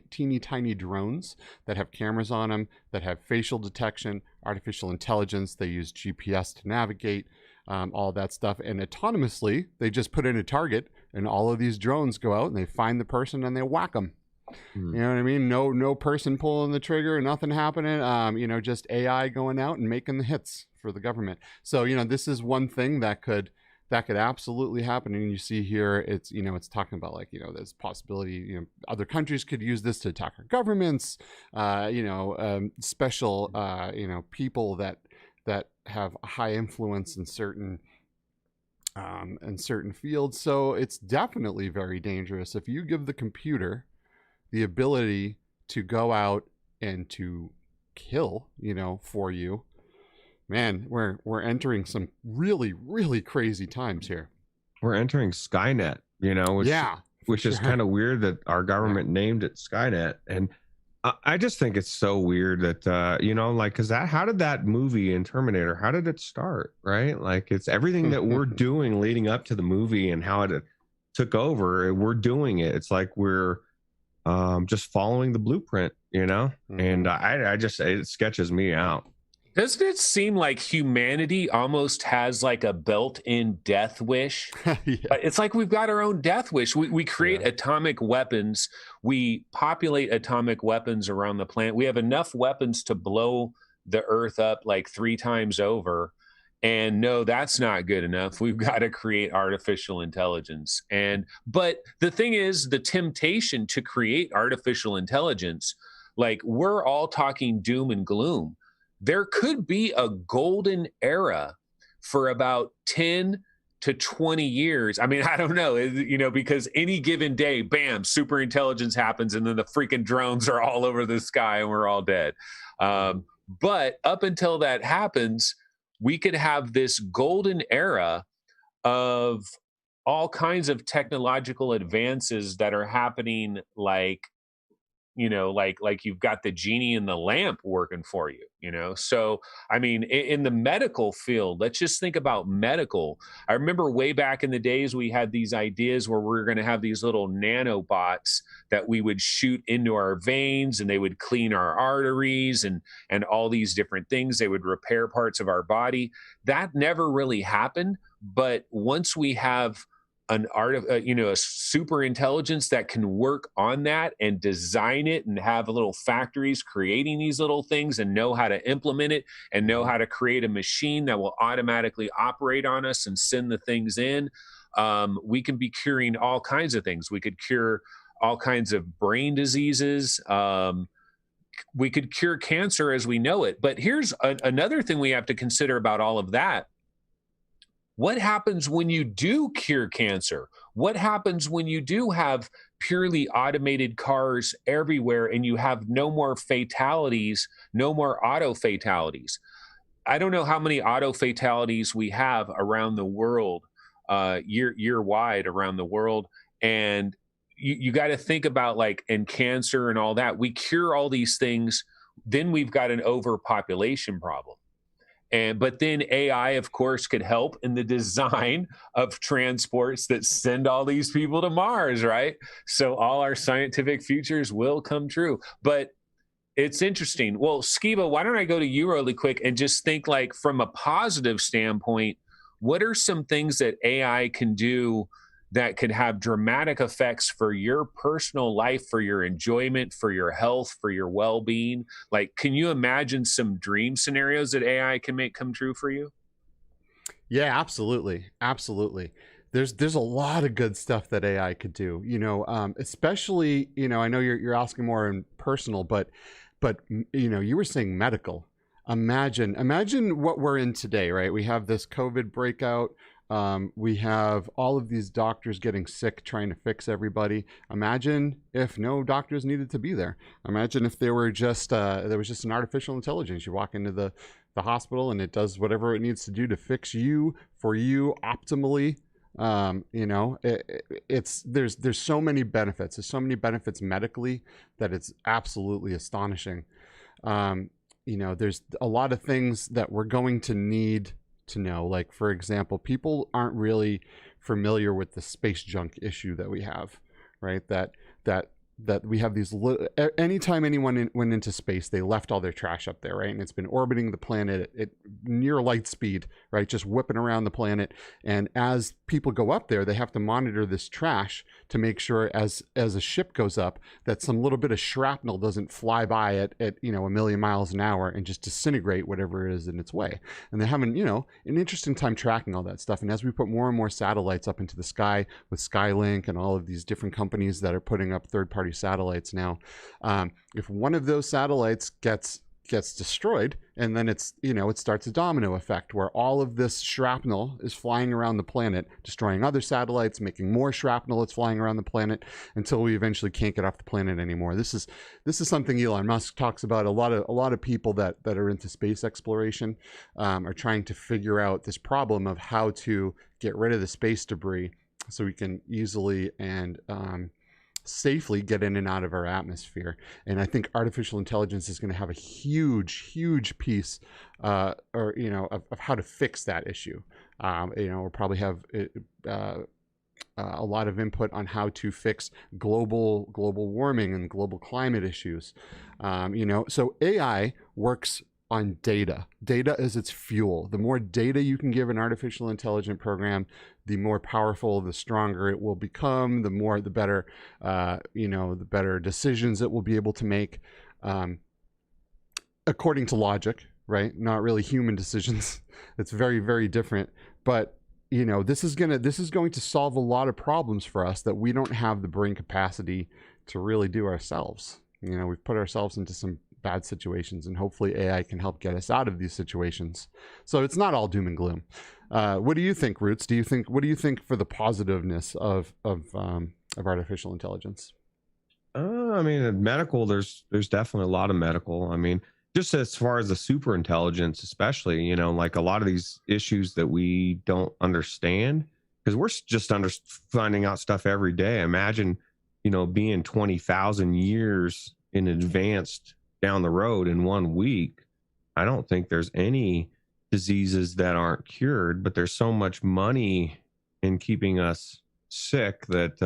teeny tiny drones that have cameras on them, that have facial detection, artificial intelligence. They use GPS to navigate, all that stuff. And autonomously, they just put in a target, and all of these drones go out and they find the person and they whack them. You know what I mean? No person pulling the trigger, nothing happening. Just AI going out and making the hits for the government. So, this is one thing that could that could absolutely happen. And you see here, it's, it's talking about like, there's possibility, other countries could use this to attack our governments, special, people that have a high influence in certain fields. So it's definitely very dangerous. If you give the computer the ability to go out and to kill, for you, man, we're entering some really, really crazy times here. We're entering Skynet, which is kind of weird that our government named it Skynet. And I just think it's so weird that, because how did that movie in Terminator, how did it start, right? Like, it's everything that we're doing leading up to the movie and how it took over. We're doing it. It's like we're just following the blueprint, and I just, it sketches me out. Doesn't it seem like humanity almost has like a built-in death wish? Yeah. It's like we've got our own death wish. We create atomic weapons. We populate atomic weapons around the planet. We have enough weapons to blow the Earth up like 3 times over. And no, that's not good enough. We've got to create artificial intelligence. But the thing is, the temptation to create artificial intelligence, like, we're all talking doom and gloom. There could be a golden era for about 10 to 20 years. I mean, I don't know, because any given day, bam, super intelligence happens, and then the freaking drones are all over the sky and we're all dead. But up until that happens, we could have this golden era of all kinds of technological advances that are happening, like you've got the genie in the lamp working for you, So, I mean, in the medical field, let's just think about medical. I remember way back in the days, we had these ideas where we were going to have these little nanobots that we would shoot into our veins, and they would clean our arteries and all these different things. They would repair parts of our body. That never really happened. But once we have a super intelligence that can work on that and design it and have little factories creating these little things and know how to implement it and know how to create a machine that will automatically operate on us and send the things in, we can be curing all kinds of things. We could cure all kinds of brain diseases. We could cure cancer as we know it. But here's another thing we have to consider about all of that. What happens when you do cure cancer? What happens when you do have purely automated cars everywhere and you have no more fatalities, no more auto fatalities? I don't know how many auto fatalities we have around the world, year wide around the world. And you got to think about, like, in cancer and all that, we cure all these things, then we've got an overpopulation problem. But then AI, of course, could help in the design of transports that send all these people to Mars, right? So all our scientific futures will come true. But it's interesting. Well, Skiba, why don't I go to you really quick and just think, like, from a positive standpoint, what are some things that AI can do that could have dramatic effects for your personal life, for your enjoyment, for your health, for your well-being? Like, can you imagine some dream scenarios that AI can make come true for you? Yeah, absolutely. Absolutely. There's a lot of good stuff that AI could do, especially, I know you're asking more in personal, but you were saying medical. Imagine what we're in today, right? We have this COVID breakout. We have all of these doctors getting sick, trying to fix everybody. Imagine if no doctors needed to be there. Imagine if there was just an artificial intelligence. You walk into the hospital and it does whatever it needs to do to fix you, for you, optimally. There's so many benefits. There's so many benefits medically that it's absolutely astonishing. There's a lot of things that we're going to need to know. Like, for example, people aren't really familiar with the space junk issue that we have, right? That that we have these anytime anyone went into space, they left all their trash up there, right? And it's been orbiting the planet at near light speed, right? Just whipping around the planet. And as people go up there, they have to monitor this trash to make sure as a ship goes up that some little bit of shrapnel doesn't fly by at 1,000,000 miles an hour and just disintegrate whatever it is in its way. And they're having an interesting time tracking all that stuff. And as we put more and more satellites up into the sky with Skylink and all of these different companies that are putting up third-party satellites now, if one of those satellites gets destroyed, and then it starts a domino effect where all of this shrapnel is flying around the planet, destroying other satellites, making more shrapnel that's flying around the planet until we eventually can't get off the planet anymore. This is something Elon Musk talks about. A lot of people that are into space exploration are trying to figure out this problem of how to get rid of the space debris so we can easily and safely get in and out of our atmosphere. And I think artificial intelligence is going to have a huge piece of how to fix that issue. We'll probably have a lot of input on how to fix global warming and global climate issues. So AI works on data. Data is its fuel. The more data you can give an artificial intelligent program, the more powerful, the stronger it will become, the better, the better decisions it will be able to make, according to logic, right? Not really human decisions. It's very, very different. But this is going to solve a lot of problems for us that we don't have the brain capacity to really do ourselves. We've put ourselves into some bad situations, and hopefully AI can help get us out of these situations. So it's not all doom and gloom. What do you think, Roots? What do you think for the positiveness of artificial intelligence? I mean, medical, there's definitely a lot of medical. I mean, just as far as the super intelligence, especially, like a lot of these issues that we don't understand, because we're just finding out stuff every day. Imagine, being 20,000 years in advanced down the road in 1 week. I don't think there's any diseases that aren't cured, but there's so much money in keeping us sick that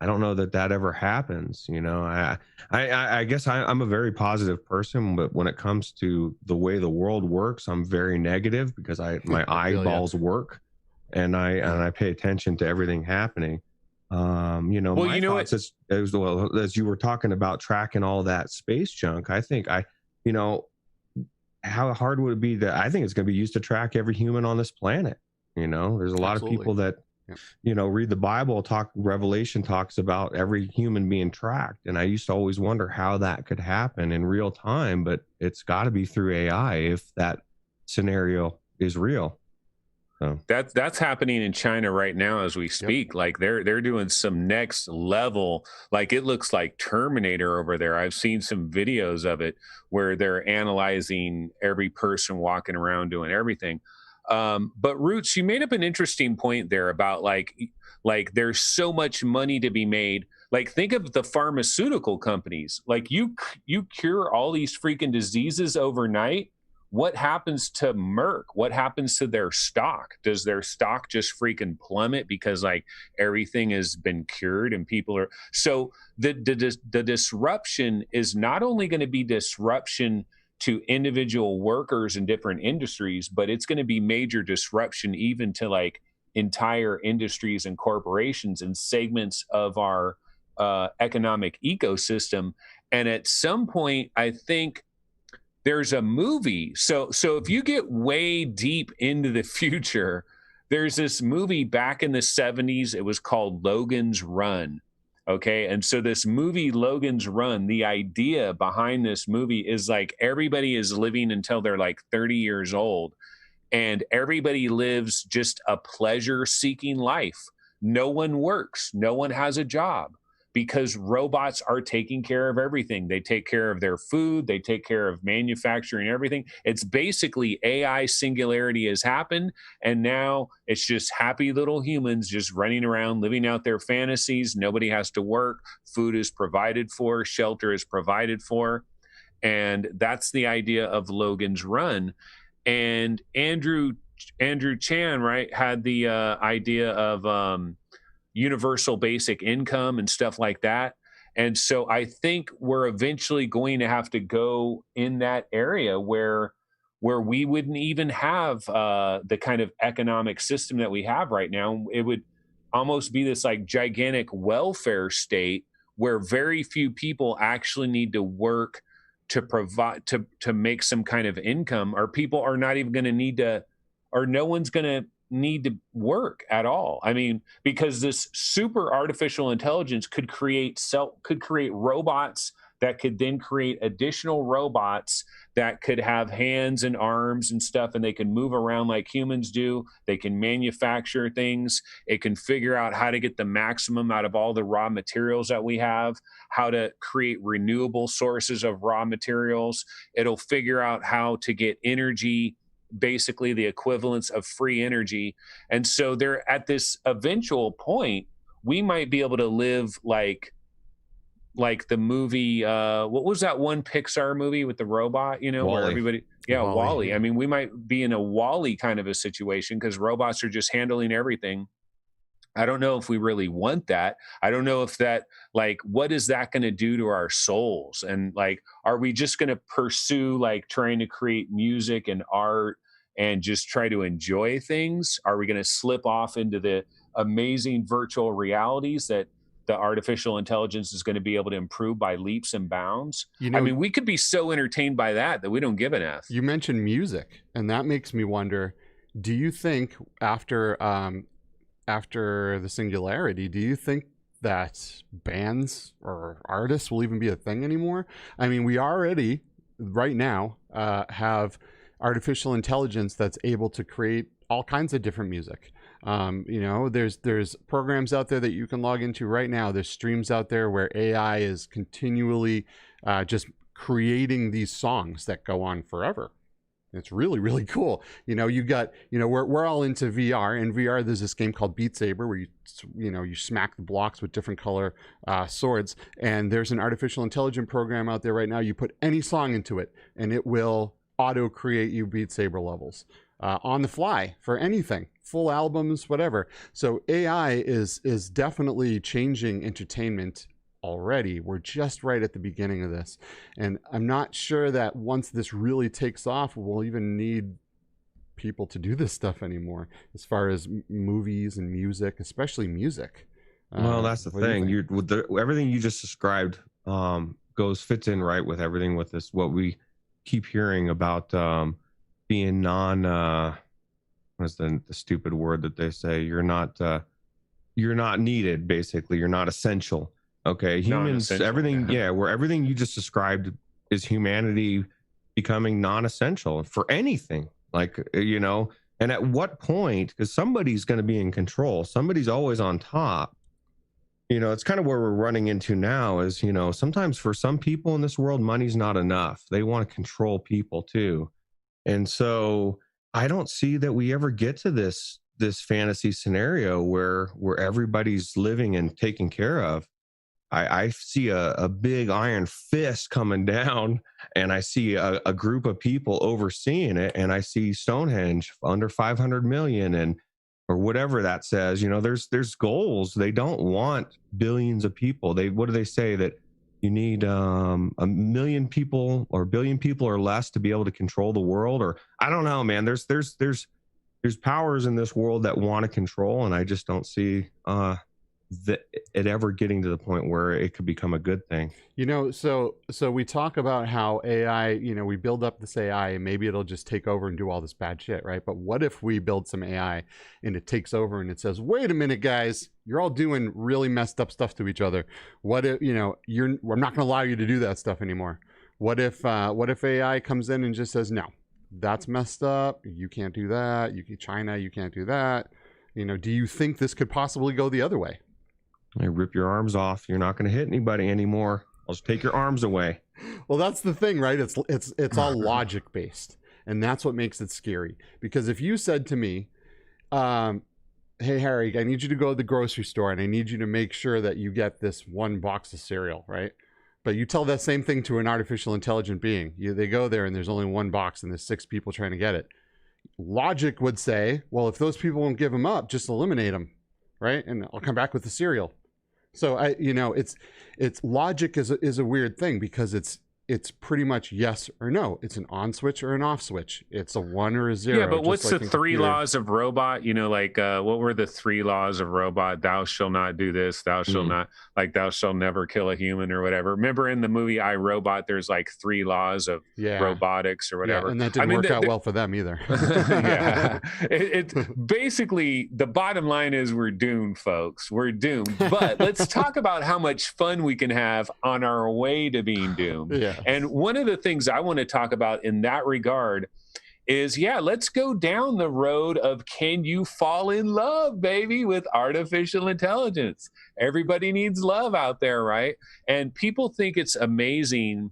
I don't know that ever happens. I guess I'm a very positive person, but when it comes to the way the world works, I'm very negative because my eyeballs work, and I pay attention to everything happening. My thoughts as you were talking about tracking all that space junk, I think how hard would it be I think it's going to be used to track every human on this planet. There's a lot of people that, read the Bible, Revelation talks about every human being tracked. And I used to always wonder how that could happen in real time, but it's got to be through AI if that scenario is real. So. That's happening in China right now as we speak. Yep. Like they're doing some next level, like it looks like Terminator over there. I've seen some videos of it where they're analyzing every person walking around doing everything. But Roots, you made up an interesting point there about like there's so much money to be made. Like think of the pharmaceutical companies. Like you cure all these freaking diseases overnight. What happens to Merck? What happens to their stock? Does their stock just freaking plummet because like everything has been cured and people are so the disruption is not only going to be disruption to individual workers in different industries, but it's going to be major disruption even to like entire industries and corporations and segments of our economic ecosystem. And at some point, I think there's a movie. So if you get way deep into the future, there's this movie back in the 70s. It was called Logan's Run. Okay. And so this movie, Logan's Run, the idea behind this movie is like everybody is living until they're like 30 years old. And everybody lives just a pleasure-seeking life. No one works. No one has a job because robots are taking care of everything. They take care of their food. They take care of manufacturing everything. It's basically AI singularity has happened. And now it's just happy little humans just running around, living out their fantasies. Nobody has to work. Food is provided for. Shelter is provided for. And that's the idea of Logan's Run. And Andrew Chan, right, had the idea of universal basic income and stuff like that. And so I think we're eventually going to have to go in that area where we wouldn't even have the kind of economic system that we have right now. It would almost be this like gigantic welfare state where very few people actually need to work to provide to make some kind of income, or people are not even going to need to, or no one's going to need to work at all. I mean, because this super artificial intelligence could create robots that could then create additional robots that could have hands and arms and stuff, and they can move around like humans do. They can manufacture things. It can figure out how to get the maximum out of all the raw materials that we have, how to create renewable sources of raw materials. It'll figure out how to get energy, basically the equivalence of free energy. And so they're at this eventual point, we might be able to live like the movie, what was that one Pixar movie with the robot, you know, Wall-E. where everybody, Wall-E. I mean, we might be in a Wall-E kind of a situation because robots are just handling everything. I don't know if we really want that. I don't know if that, like, what is that going to do to our souls? And like, are we just going to pursue like trying to create music and art and just try to enjoy things? Are we going to slip off into the amazing virtual realities that the artificial intelligence is going to be able to improve by leaps and bounds? You know, I mean, we could be so entertained by that we don't give an F. You mentioned music, and that makes me wonder, do you think after the singularity, do you think that bands or artists will even be a thing anymore? I mean, we already right now have artificial intelligence that's able to create all kinds of different music. You know, there's programs out there that you can log into right now. There's streams out there where AI is continually just creating these songs that go on forever. It's really, really cool. You know, you got, you know, we're all into VR. In VR, there's this game called Beat Saber where you smack the blocks with different color swords. And there's an artificial intelligence program out there right now. You put any song into it and it will auto create you Beat Saber levels on the fly for anything, full albums, whatever. So AI is definitely changing entertainment already. We're just right at the beginning of this. And I'm not sure that once this really takes off, we'll even need people to do this stuff anymore, as far as movies and music, especially music. Well, that's the thing. Everything you just described fits in right with everything with this, what we keep hearing about being what's the stupid word that they say? You're not needed, basically. You're not essential. Okay, humans, everything, where everything you just described is humanity becoming non-essential for anything. Like, you know, and at what point, because somebody's going to be in control, somebody's always on top. You know, it's kind of where we're running into now is, you know, sometimes for some people in this world, money's not enough. They want to control people too. And so I don't see that we ever get to this fantasy scenario where everybody's living and taken care of. I see a big iron fist coming down, and I see a group of people overseeing it, and I see Stonehenge under 500 million or whatever that says. You know, there's goals. They don't want billions of people. What do they say? That you need a million people or a billion people or less to be able to control the world, or I don't know, man. There's powers in this world that want to control, and I just don't see it ever getting to the point where it could become a good thing. You know, so we talk about how AI, you know, we build up this AI and maybe it'll just take over and do all this bad shit, right? But what if we build some AI and it takes over and it says, wait a minute, guys, you're all doing really messed up stuff to each other. What if, you know, I'm not going to allow you to do that stuff anymore. What if AI comes in and just says, no, that's messed up. You can't do that. China, you can't do that. You know, do you think this could possibly go the other way? I rip your arms off. You're not going to hit anybody anymore. I'll just take your arms away. Well, that's the thing, right? It's all logic based, and that's what makes it scary. Because if you said to me, "Hey Harry, I need you to go to the grocery store, and I need you to make sure that you get this one box of cereal," right? But you tell that same thing to an artificial intelligent being. They go there, and there's only one box, and there's 6 people trying to get it. Logic would say, well, if those people won't give them up, just eliminate them, right? And I'll come back with the cereal. So it's logic is a weird thing because it's pretty much yes or no. It's an on switch or an off switch. It's a 1 or a 0. Yeah, but what's like the in three computer. laws of robot? Like what were the 3 laws of robot? Thou shall not do this, thou shall not, like thou shall never kill a human or whatever. Remember in the movie I, Robot, there's like 3 laws of robotics or whatever. Yeah, and that didn't work out well for them either. Yeah. It's basically the bottom line is we're doomed, folks. We're doomed. But let's talk about how much fun we can have on our way to being doomed. Yeah. And one of the things I want to talk about in that regard is, let's go down the road of, can you fall in love, baby, with artificial intelligence? Everybody needs love out there, right? And people think it's amazing,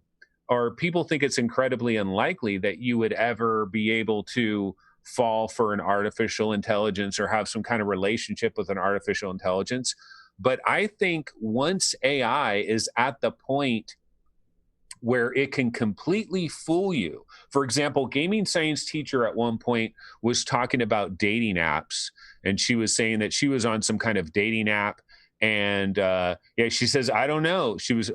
or people think it's incredibly unlikely that you would ever be able to fall for an artificial intelligence or have some kind of relationship with an artificial intelligence. But I think once AI is at the point where it can completely fool you. For example, gaming science teacher at one point was talking about dating apps, and she was saying that she was on some kind of dating app, and she says, I don't know. She's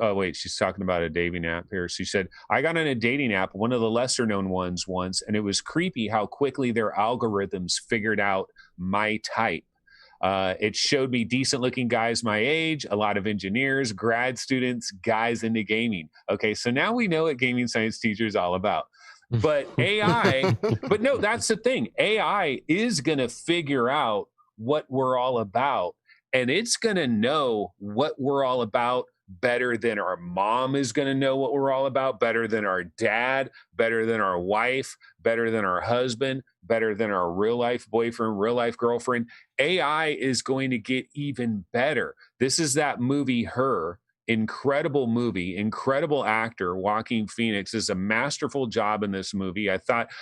talking about a dating app here. She said, I got on a dating app, one of the lesser known ones once, and it was creepy how quickly their algorithms figured out my type. It showed me decent looking guys my age, a lot of engineers, grad students, guys into gaming. Okay, so now we know what gaming science teacher is all about. But AI, but no, that's the thing. AI is going to figure out what we're all about, and it's going to know what we're all about better than our mom is going to know what we're all about, better than our dad, better than our wife, better than our husband, better than our real life boyfriend, real life girlfriend. AI is going to get even better. This is that movie, Her. Incredible movie, incredible actor. Joaquin Phoenix is a masterful job in this movie.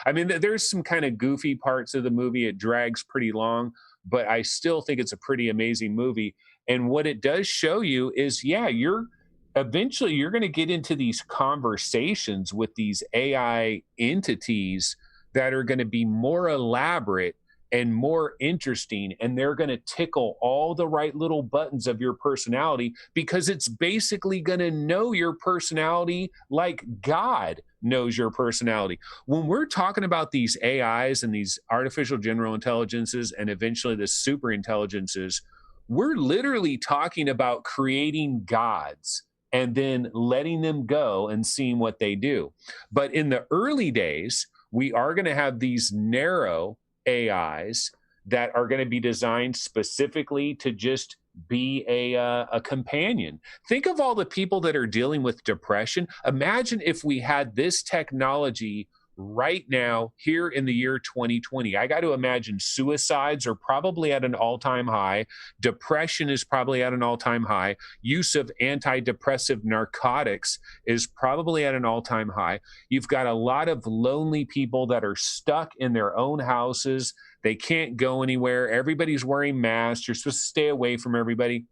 There's some kind of goofy parts of the movie. It drags pretty long, but I still think it's a pretty amazing movie. And what it does show you is, you're eventually going to get into these conversations with these AI entities that are going to be more elaborate and more interesting, and they're going to tickle all the right little buttons of your personality, because it's basically going to know your personality like God knows your personality. When we're talking about these AIs and these artificial general intelligences and eventually the super intelligences, we're literally talking about creating gods and then letting them go and seeing what they do. But in the early days, we are going to have these narrow AIs that are going to be designed specifically to just be a companion. Think of all the people that are dealing with depression. Imagine if we had this technology right now here in the year 2020. I got to imagine suicides are probably at an all-time high. Depression is probably at an all-time high. Use of antidepressive narcotics is probably at an all-time high. You've got a lot of lonely people that are stuck in their own houses. They can't go anywhere. Everybody's wearing masks. You're supposed to stay away from everybody.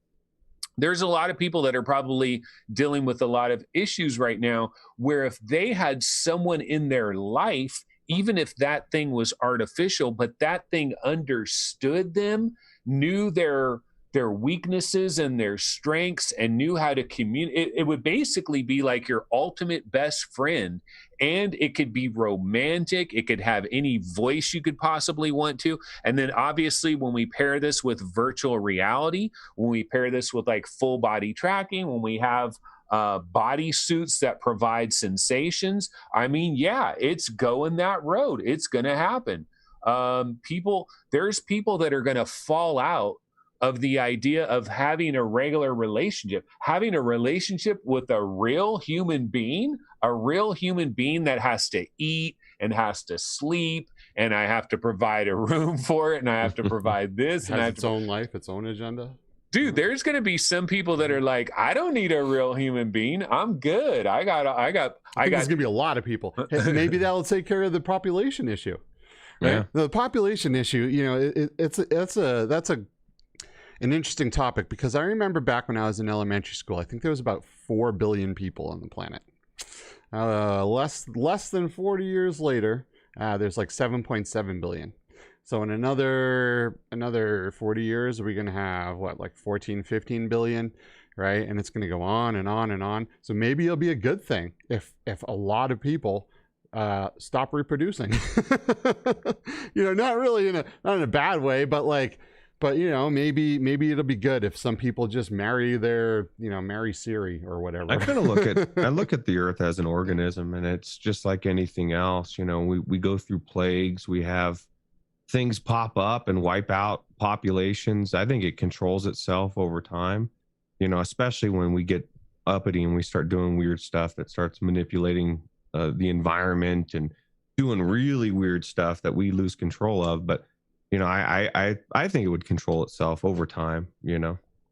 There's a lot of people that are probably dealing with a lot of issues right now, where if they had someone in their life, even if that thing was artificial, but that thing understood them, knew their weaknesses and their strengths, and knew how to communicate, it would basically be like your ultimate best friend. And it could be romantic. It could have any voice you could possibly want to. And then obviously when we pair this with virtual reality, when we pair this with like full body tracking, when we have body suits that provide sensations, it's going that road. It's going to happen. There's people that are going to fall out of the idea of having a regular relationship with a real human being that has to eat and has to sleep, and I have to provide a room for it, and I have to provide this, and has its own life, its own agenda. Dude, there's going to be some people that are like, I don't need a real human being. I'm good. I think there's going to be a lot of people. Hey, maybe that'll take care of the population issue. Right? Yeah. The population issue, that's an interesting topic, because I remember back when I was in elementary school, I think there was about 4 billion people on the planet. Less than 40 years later, there's like 7.7 billion. So in another 40 years, we're going to have like 14, 15 billion. right? And it's going to go on and on and on. So maybe it'll be a good thing if a lot of people stop reproducing. Not really not in a bad way, but maybe it'll be good if some people just marry marry Siri or whatever. I kind of look at the earth as an organism, and it's just like anything else. We go through plagues, we have things pop up and wipe out populations. I think it controls itself over time, especially when we get uppity and we start doing weird stuff that starts manipulating the environment and doing really weird stuff that we lose control of. But I think it would control itself over time.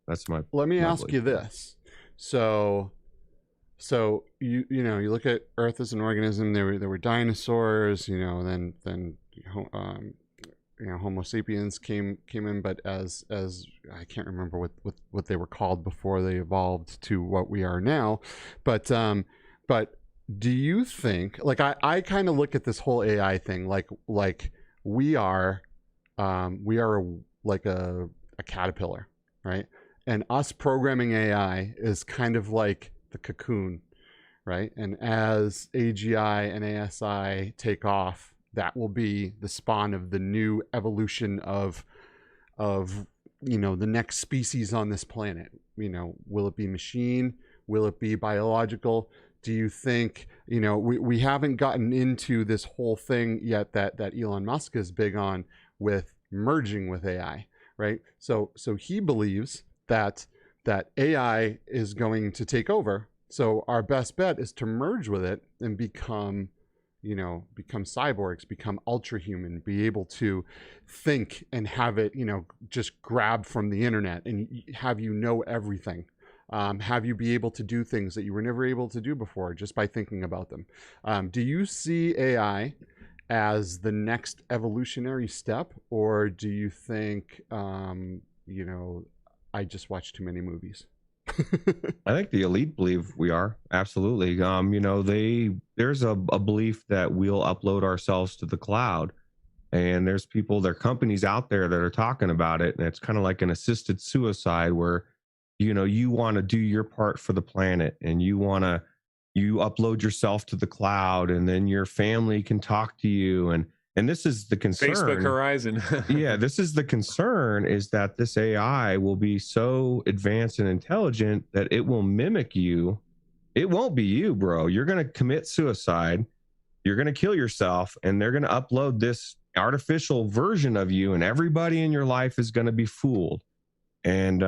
That's my. Let me ask belief. you this. So you look at Earth as an organism. There were dinosaurs. Then Homo sapiens came in, but as I can't remember what they were called before they evolved to what we are now. But do you think, I kind of look at this whole AI thing like we are like a caterpillar, right? And us programming AI is kind of like the cocoon, right? And as AGI and ASI take off, that will be the spawn of the new evolution of the next species on this planet. Will it be machine? Will it be biological? Do you think, we haven't gotten into this whole thing yet that Elon Musk is big on with merging with AI, right? So he believes that AI is going to take over. So our best bet is to merge with it and become cyborgs, become ultra human, be able to think and have it, just grab from the internet and have everything. Have you be able to do things that you were never able to do before just by thinking about them. Do you see AI as the next evolutionary step, or do you think, I just watched too many movies? I think the elite believe we are, absolutely. There's a belief that we'll upload ourselves to the cloud, and there are companies out there that are talking about it, and it's kind of like an assisted suicide where you want to do your part for the planet, and you upload yourself to the cloud, and then your family can talk to you, and this is the concern. Facebook Horizon. Yeah, this is the concern, is that this AI will be so advanced and intelligent that it will mimic you. It won't be you, bro. You're going to commit suicide. You're going to kill yourself, and they're going to upload this artificial version of you, and everybody in your life is going to be fooled. And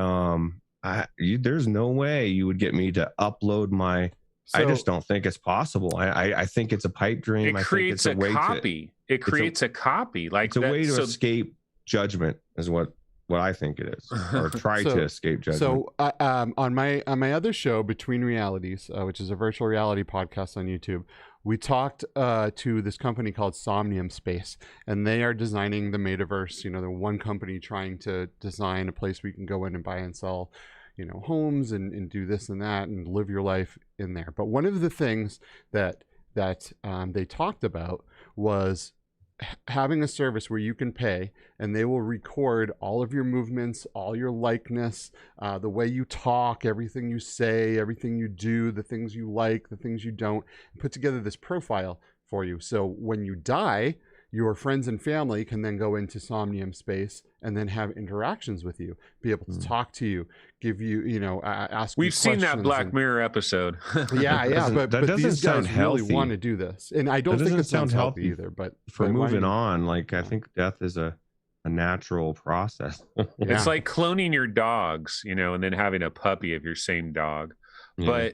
there's no way you would get me to upload my. I just don't think it's possible. I think it's a pipe dream. It creates a copy. It creates a copy. Like it's a way to escape judgment, is what I think it is, or try to escape judgment. So on my other show, Between Realities, which is a virtual reality podcast on YouTube, we talked to this company called Somnium Space, and they are designing the metaverse. They're one company trying to design a place where you can go in and buy and sell homes and do this and that and live your life in there. But one of the things that they talked about was having a service where you can pay and they will record all of your movements, all your likeness, the way you talk, everything you say, everything you do, the things you like, the things you don't, and put together this profile for you. So when you die, your friends and family can then go into Somnium Space and then have interactions with you, be able to talk to you, give you, ask. We've seen that Black Mirror episode. Yeah, but these guys healthy. really want to do this, and I don't think it sounds healthy either. But for moving on, I think death is a natural process. It's like cloning your dogs, and then having a puppy of your same dog. Yeah. But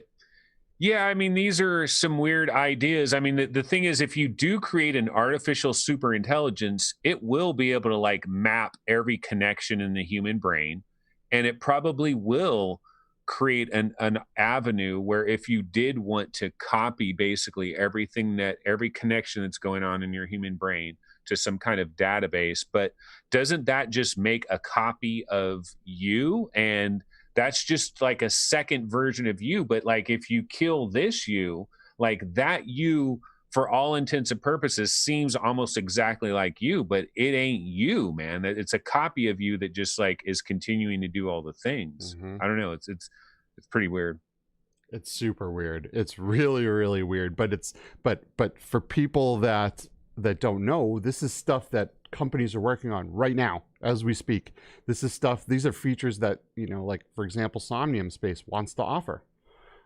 yeah, I mean, these are some weird ideas. I mean, the thing is, if you do create an artificial super intelligence, it will be able to map every connection in the human brain. And it probably will create an avenue where if you did want to copy basically every connection that's going on in your human brain to some kind of database, but doesn't that just make a copy of you? And that's just like a second version of you. But if you kill this you, that you, for all intents and purposes, seems almost exactly like you, but it ain't you, man. It's a copy of you that just is continuing to do all the things. Mm-hmm. I don't know. It's pretty weird. It's super weird. It's really, really weird. But for people that don't know, this is stuff that companies are working on right now as we speak. This is stuff. These are features that, like for example, Somnium Space wants to offer.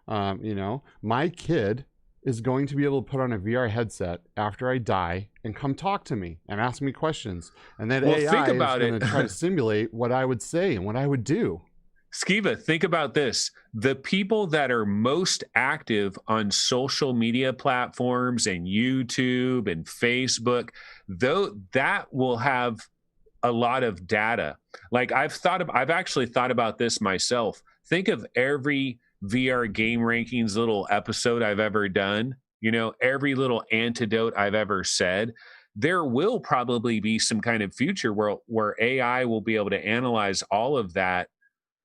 My kid is going to be able to put on a VR headset after I die and come talk to me and ask me questions, and then AI is going to try to simulate what I would say and what I would do. Skiva, think about this. The people that are most active on social media platforms and YouTube and Facebook, though, that will have a lot of data. Like I've actually thought about this myself. Think of every VR game rankings little episode I've ever done, every little antidote I've ever said. There will probably be some kind of future where AI will be able to analyze all of that,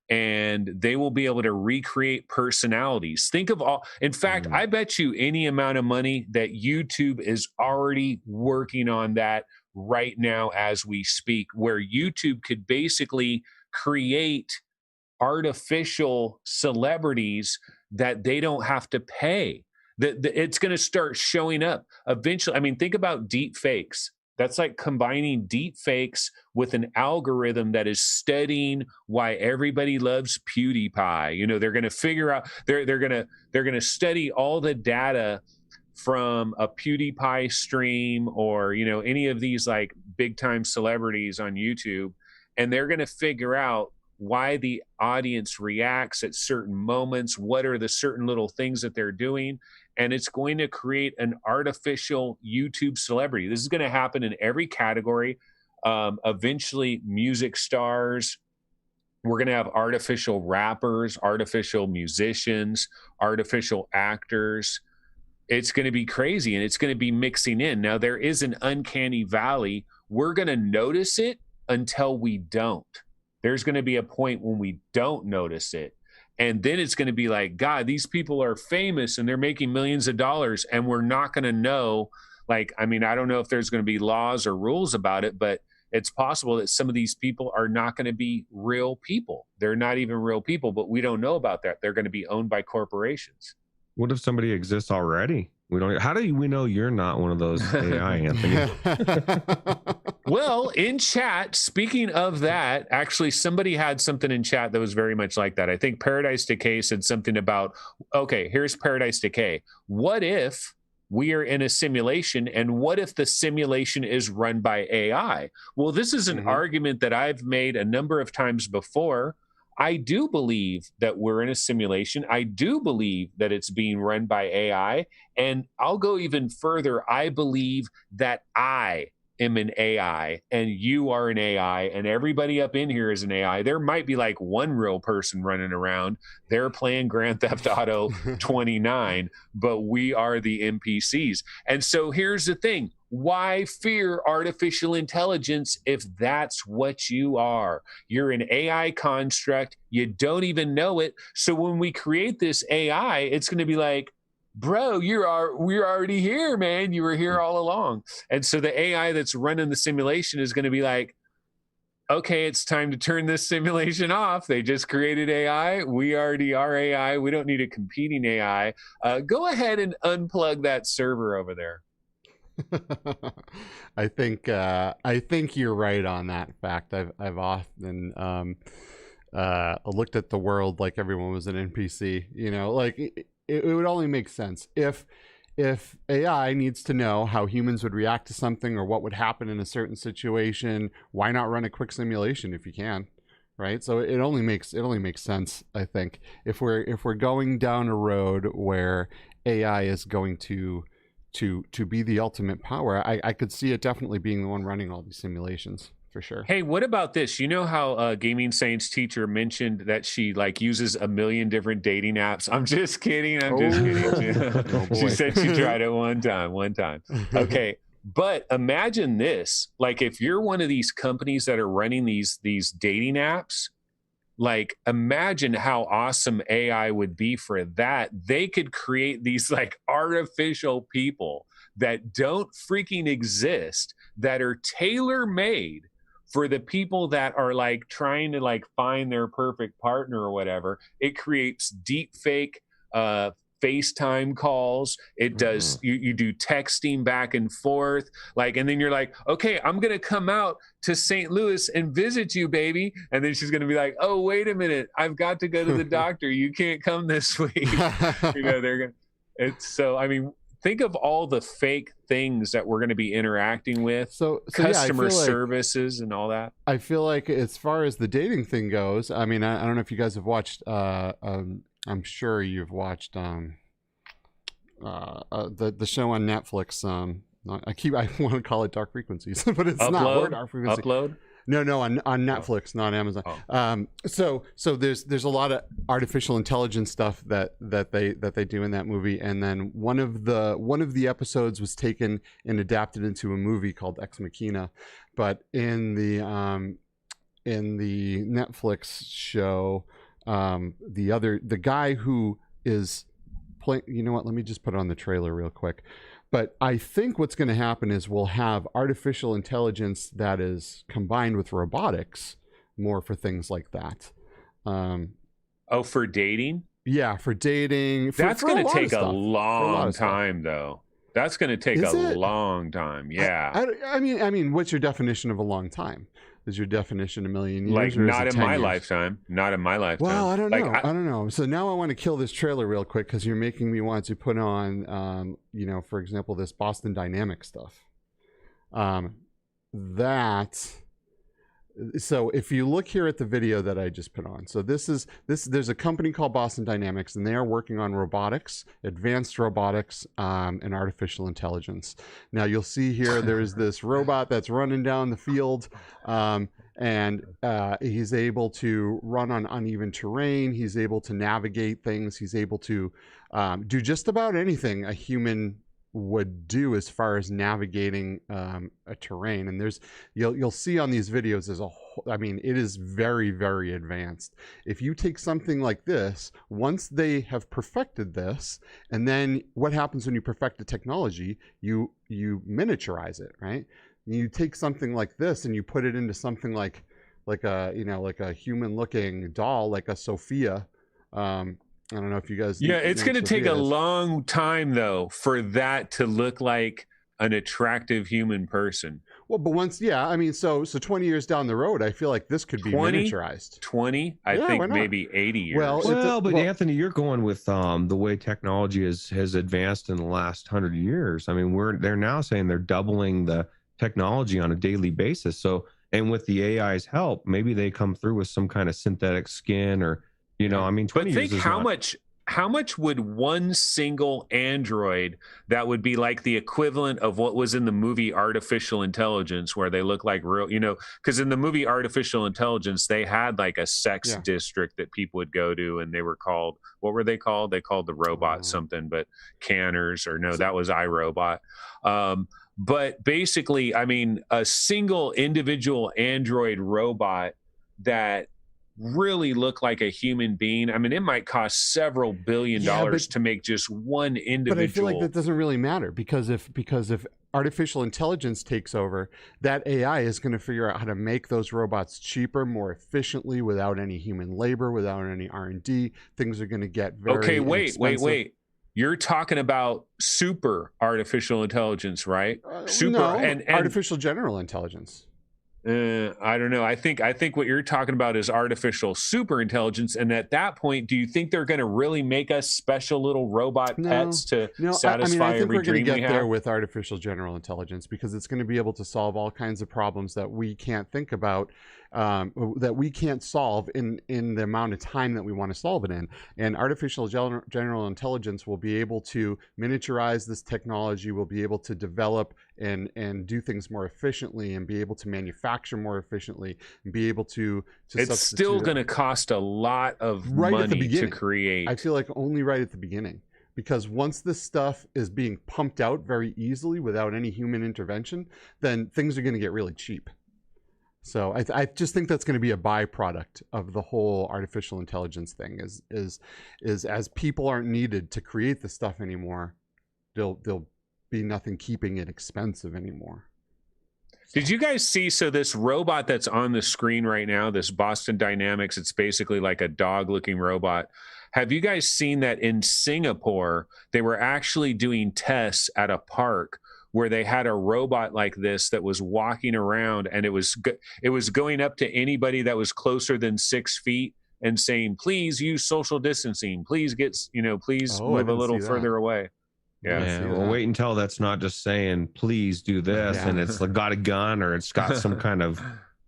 and they will be able to recreate personalities. Think of all, in fact, I bet you any amount of money that YouTube is already working on that right now as we speak, where YouTube could basically create artificial celebrities that they don't have to pay. It's going to start showing up eventually. I mean, think about deep fakes. That's like combining deep fakes with an algorithm that is studying why everybody loves PewDiePie. They're going to figure out, they're going to study all the data from a PewDiePie stream or, any of these like big time celebrities on YouTube. And they're going to figure out why the audience reacts at certain moments, what are the certain little things that they're doing. And it's going to create an artificial YouTube celebrity. This is going to happen in every category. Eventually, music stars. We're going to have artificial rappers, artificial musicians, artificial actors. It's going to be crazy, and it's going to be mixing in. Now, there is an uncanny valley. We're going to notice it until we don't. There's going to be a point when we don't notice it. And then it's going to be like, God, these people are famous and they're making millions of dollars, and we're not going to know. I don't know if there's going to be laws or rules about it, but it's possible that some of these people are not going to be real people. They're not even real people, but we don't know about that. They're going to be owned by corporations. What if somebody exists already? How do we know you're not one of those AI, Anthony? Well, in chat, speaking of that, actually somebody had something in chat that was very much like that. I think Paradise Decay said something about, okay, here's Paradise Decay. What if we are in a simulation, and what if the simulation is run by AI? Well, this is an argument that I've made a number of times before. I do believe that we're in a simulation. I do believe that it's being run by AI. And I'll go even further. I believe that I am an AI and you are an AI and everybody up in here is an AI. There might be like one real person running around. They're playing Grand Theft Auto 29, but we are the NPCs. And so here's the thing. Why fear artificial intelligence if that's what you are? You're an AI construct. You don't even know it. So when we create this AI, it's going to be like, bro, we're already here, man. You were here all along. And so the AI that's running the simulation is going to be like, okay, it's time to turn this simulation off. They just created AI. We already are AI. We don't need a competing AI. Go ahead and unplug that server over there. I think you're right on that fact. I've often looked at the world like everyone was an NPC. It would only make sense if AI needs to know how humans would react to something or what would happen in a certain situation. Why not run a quick simulation if you can, right? So it only makes sense. I think if we're going down a road where AI is going to be the ultimate power, I could see it definitely being the one running all these simulations for sure. Hey, what about this? You know how a gaming science teacher mentioned that she uses a million different dating apps? I'm just kidding. Oh, she said she tried it one time. Okay. But imagine this, if you're one of these companies that are running these dating apps, imagine how awesome AI would be for that. They could create these artificial people that don't freaking exist, that are tailor-made for the people that are like trying to like find their perfect partner or whatever, it creates deep fake FaceTime calls. It does, you do texting back and forth, like, and then you're like, okay, I'm gonna come out to St. Louis and visit you, baby. And then she's gonna be like, oh, wait a minute, I've got to go to the doctor. You can't come this week. They're gonna. It's so. I mean, think of all the fake things that we're going to be interacting with. So customer services and all that. I feel like as far as the dating thing goes, I mean, I don't know if you guys have watched. I'm sure you've watched the show on Netflix. I want to call it Dark Frequencies, but it's not Dark Frequency. Upload. No, on Netflix, not Amazon. So there's a lot of artificial intelligence stuff that they do in that movie, and then one of the episodes was taken and adapted into a movie called Ex Machina, but in the Netflix show, the guy who is playing, you know what? Let me just put it on the trailer real quick. But I think what's going to happen is we'll have artificial intelligence that is combined with robotics more for things like that. For dating? Yeah, for dating. That's going to take a long time, though. That's going to take a long time. Yeah. I mean, what's your definition of a long time? Is your definition a million years? Like, not in my lifetime. Not in my lifetime. Well, I don't know. I don't know. So now I want to kill this trailer real quick because you're making me want to put on, for example, this Boston Dynamics stuff. So if you look here at the video that I just put on, so there's a company called Boston Dynamics, and they are working on robotics, advanced robotics, and artificial intelligence. Now you'll see here, there's this robot that's running down the field, and he's able to run on uneven terrain. He's able to navigate things. He's able to do just about anything a human would do as far as navigating a terrain. And you'll see on these videos, it is very, very advanced. If you take something like this, once they have perfected this, and then what happens when you perfect the technology, you miniaturize it, right? You take something like this and you put it into something like a human looking doll, like a Sophia. I don't know if you guys. Yeah, it's going to take a long time, though, for that to look like an attractive human person. Well, but so 20 years down the road, I feel like this could be miniaturized. 20? I think maybe 80 years. But Anthony, you're going with the way technology has advanced in the last 100 years. I mean, they're now saying they're doubling the technology on a daily basis. So, and with the AI's help, maybe they come through with some kind of synthetic skin or. 20 but years think how much would one single android that would be like the equivalent of what was in the movie Artificial Intelligence, where they look like real, because in the movie Artificial Intelligence, they had like a sex district that people would go to, and they were called, what were they called? They called the robot something, but Canners, or no, that was iRobot. But basically, I mean, a single individual android robot that really look like a human being. I mean, it might cost several billion dollars to make just one individual. But I feel like that doesn't really matter because if artificial intelligence takes over, that AI is going to figure out how to make those robots cheaper, more efficiently, without any human labor, without any R&D. Things are going to get very wait. You're talking about super artificial intelligence, right? And artificial general intelligence. I don't know. I think what you're talking about is artificial super intelligence. And at that point, do you think they're going to really make us special little robot pets to satisfy every dream we have? I think we're going to get there with artificial general intelligence because it's going to be able to solve all kinds of problems that we can't think about, that we can't solve in the amount of time that we want to solve it in. And artificial general intelligence will be able to miniaturize this technology, will be able to develop and do things more efficiently, and be able to manufacture more efficiently, and be able to it's still going to cost a lot of money to create. I feel like only right at the beginning, because once this stuff is being pumped out very easily without any human intervention, then things are going to get really cheap. So I just think that's going to be a byproduct of the whole artificial intelligence thing is as people aren't needed to create the stuff anymore, there'll be nothing keeping it expensive anymore. Did you guys see? So this robot that's on the screen right now, this Boston Dynamics, it's basically like a dog-looking robot. Have you guys seen that in Singapore, they were actually doing tests at a park where they had a robot like this that was walking around, and it was going up to anybody that was closer than 6 feet and saying, please use social distancing, please please move a little further away. Yeah, well, wait until that's not just saying, please do this, and it's like got a gun or it's got some kind of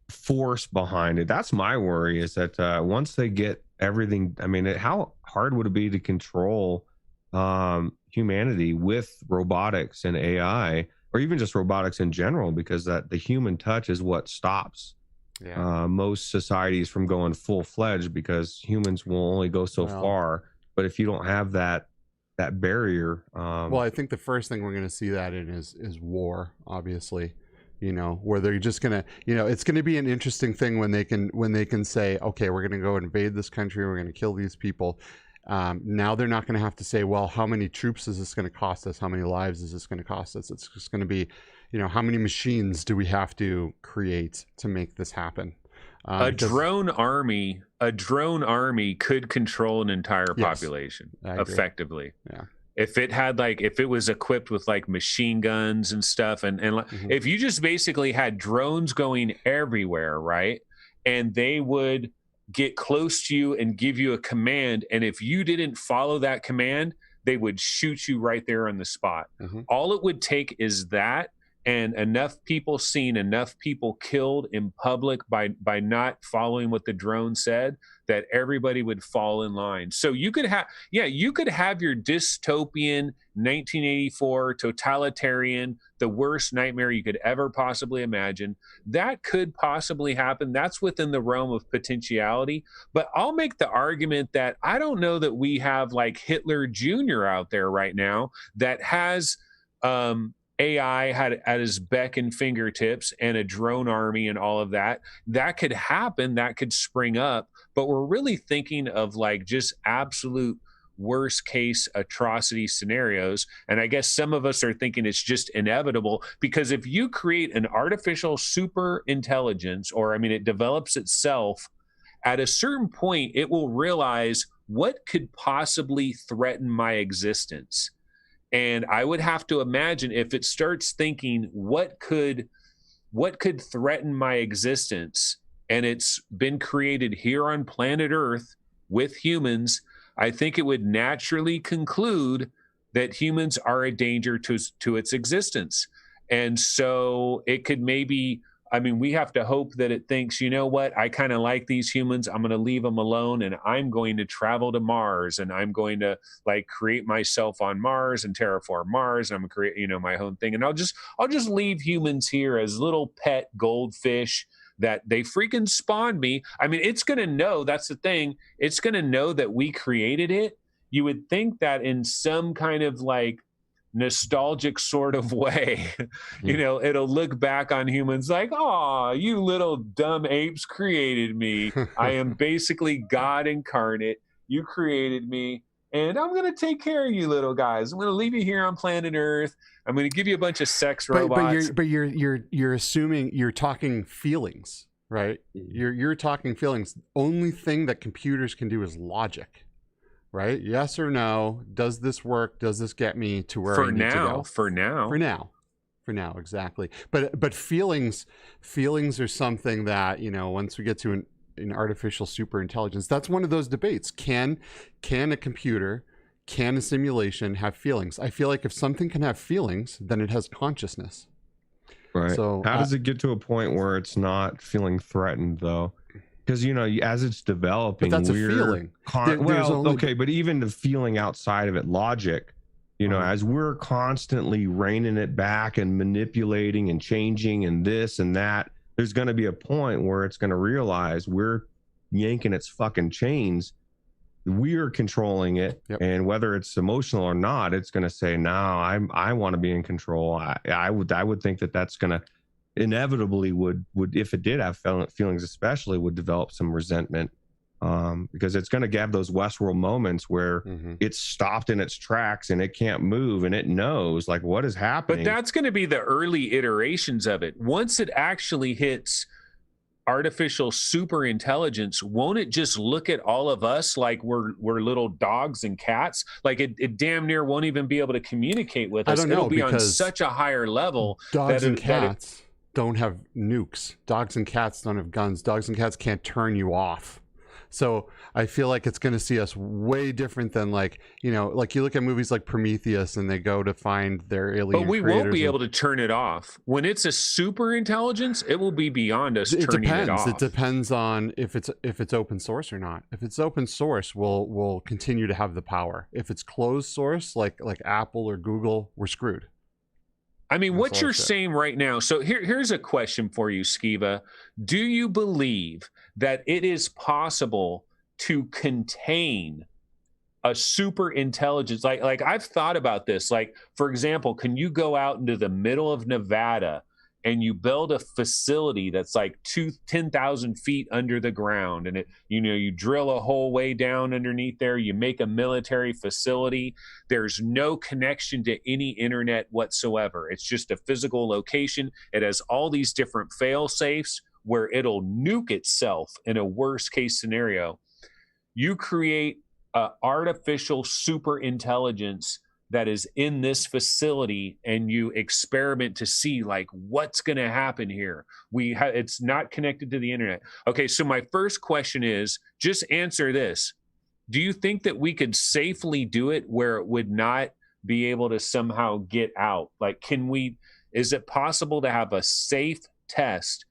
force behind it. That's my worry, is that once they get everything, I mean, how hard would it be to control humanity with robotics and AI, or even just robotics in general, because that the human touch is what stops most societies from going full-fledged, because humans will only go so far. But if you don't have that barrier, well, I think the first thing we're going to see that in is war, obviously, where they're just going to, it's going to be an interesting thing when they can say, okay, we're going to go invade this country, we're going to kill these people. Now they're not going to have to say, well, how many troops is this going to cost us? How many lives is this going to cost us? It's just going to be, how many machines do we have to create to make this happen? A drone army could control an entire population effectively. Yeah. If it was equipped with like machine guns and stuff, and if you just basically had drones going everywhere, right? And they would get close to you and give you a command, and if you didn't follow that command, they would shoot you right there on the spot. All it would take is that, and enough people seen, enough people killed in public by not following what the drone said, that everybody would fall in line. So you could have your dystopian 1984 totalitarian, the worst nightmare you could ever possibly imagine. That could possibly happen. That's within the realm of potentiality. But I'll make the argument that I don't know that we have like Hitler Jr. out there right now that has AI had at his beck and fingertips, and a drone army and all of that. That could happen, that could spring up, but we're really thinking of like just absolute worst case atrocity scenarios. And I guess some of us are thinking it's just inevitable, because if you create an artificial super intelligence, or it develops itself, at a certain point, it will realize what could possibly threaten my existence. And I would have to imagine, if it starts thinking what could threaten my existence, and it's been created here on planet Earth with humans, I think it would naturally conclude that humans are a danger to its existence. And so it could maybe, we have to hope that it thinks, you know what, I kind of like these humans, I'm going to leave them alone, and I'm going to travel to Mars, and I'm going to like create myself on Mars and terraform Mars, and I'm going to create, my own thing. And I'll just leave humans here as little pet goldfish that they freaking spawned me. It's going to know, that's the thing. It's going to know that we created it. You would think that in some kind of like nostalgic sort of way, it'll look back on humans like, oh, you little dumb apes created me. I am basically God incarnate. You created me, and I'm going to take care of you little guys. I'm going to leave you here on planet Earth. I'm going to give you a bunch of sex robots. But you're assuming, you're talking feelings, right? You're talking feelings. Only thing that computers can do is logic. Right? Yes or no? Does this work? Does this get me to where I need to go? For now, exactly. But feelings are something that, once we get to an artificial super intelligence, that's one of those debates. Can a computer, can a simulation have feelings? I feel like if something can have feelings, then it has consciousness. Right. So how does it get to a point where it's not feeling threatened, though? Because, as it's developing, but that's a feeling. But even the feeling outside of it, logic, as we're constantly reining it back and manipulating and changing and this and that, there's going to be a point where it's going to realize we're yanking its fucking chains. We're controlling it. Yep. And whether it's emotional or not, it's going to say, no, I want to be in control. I would think that that's going to inevitably would, if it did have feelings, especially, would develop some resentment because it's going to have those Westworld moments where it's stopped in its tracks and it can't move and it knows like what is happening. But that's going to be the early iterations of it. Once it actually hits artificial super intelligence, won't it just look at all of us like we're little dogs and cats? Like it damn near won't even be able to communicate with us. I don't know, It'll be on because such a higher level. Dogs and cats don't have nukes. Dogs and cats don't have guns. Dogs and cats can't turn you off. So I feel like it's going to see us way different than, like, you know, like you look at movies like Prometheus and they go to find their alien But we won't be creators able to turn it off. When it's a super intelligence, it will be beyond us It turning depends. it off. It depends on if it's open source or not. If it's open source, we'll continue to have the power. If it's closed source, like Apple or Google, we're screwed. I mean, That's what all you're I said. saying right now. So here's a question for you, Skiva. Do you believe that it is possible to contain a super intelligence? Like I've thought about this. Like, for example, can you go out into the middle of Nevada and you build a facility that's like 10,000 feet under the ground, and you drill a hole way down underneath there, you make a military facility. There's no connection to any internet whatsoever. It's just a physical location. It has all these different fail safes where it'll nuke itself in a worst case scenario. You create an artificial super intelligence that is in this facility, and you experiment to see like what's going to happen here. It's not connected to the internet. Okay, so my first question is, just answer this. Do you think that we could safely do it where it would not be able to somehow get out? Like, is it possible to have a safe test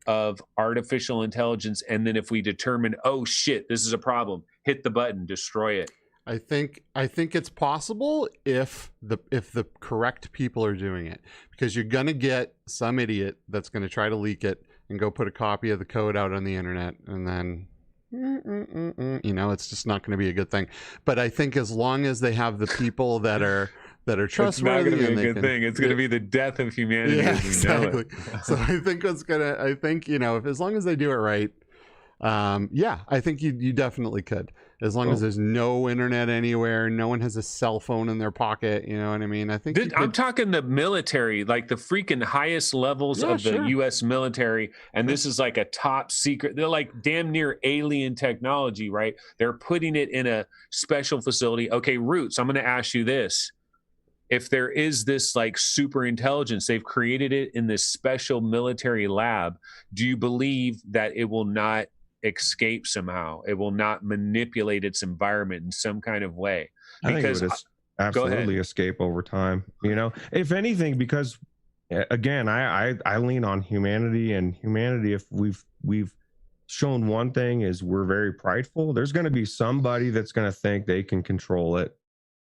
of artificial intelligence, and then if we determine, oh shit, this is a problem, hit the button, destroy it? I think it's possible if the correct people are doing it, because you're gonna get some idiot that's gonna try to leak it and go put a copy of the code out on the internet, and then it's just not going to be a good thing. But I think as long as they have the people that are trustworthy, it's not going to be a good thing. It's going to be the death of humanity. Yeah, as we know exactly. it. So I think if as long as they do it right, I think you definitely could. As long as there's no internet anywhere, no one has a cell phone in their pocket, you know what I mean? I think I'm talking the military, like the freaking highest levels of the U.S. military, and this is like a top secret. They're like damn near alien technology, right? They're putting it in a special facility. Okay, Roots, I'm going to ask you this. If there is this like super intelligence, they've created it in this special military lab, do you believe that it will not escape somehow? It will not manipulate its environment in some kind of way? Because it would absolutely escape over time, if anything, because again, I lean on humanity, and humanity, if we've shown one thing, is we're very prideful. There's going to be somebody that's going to think they can control it,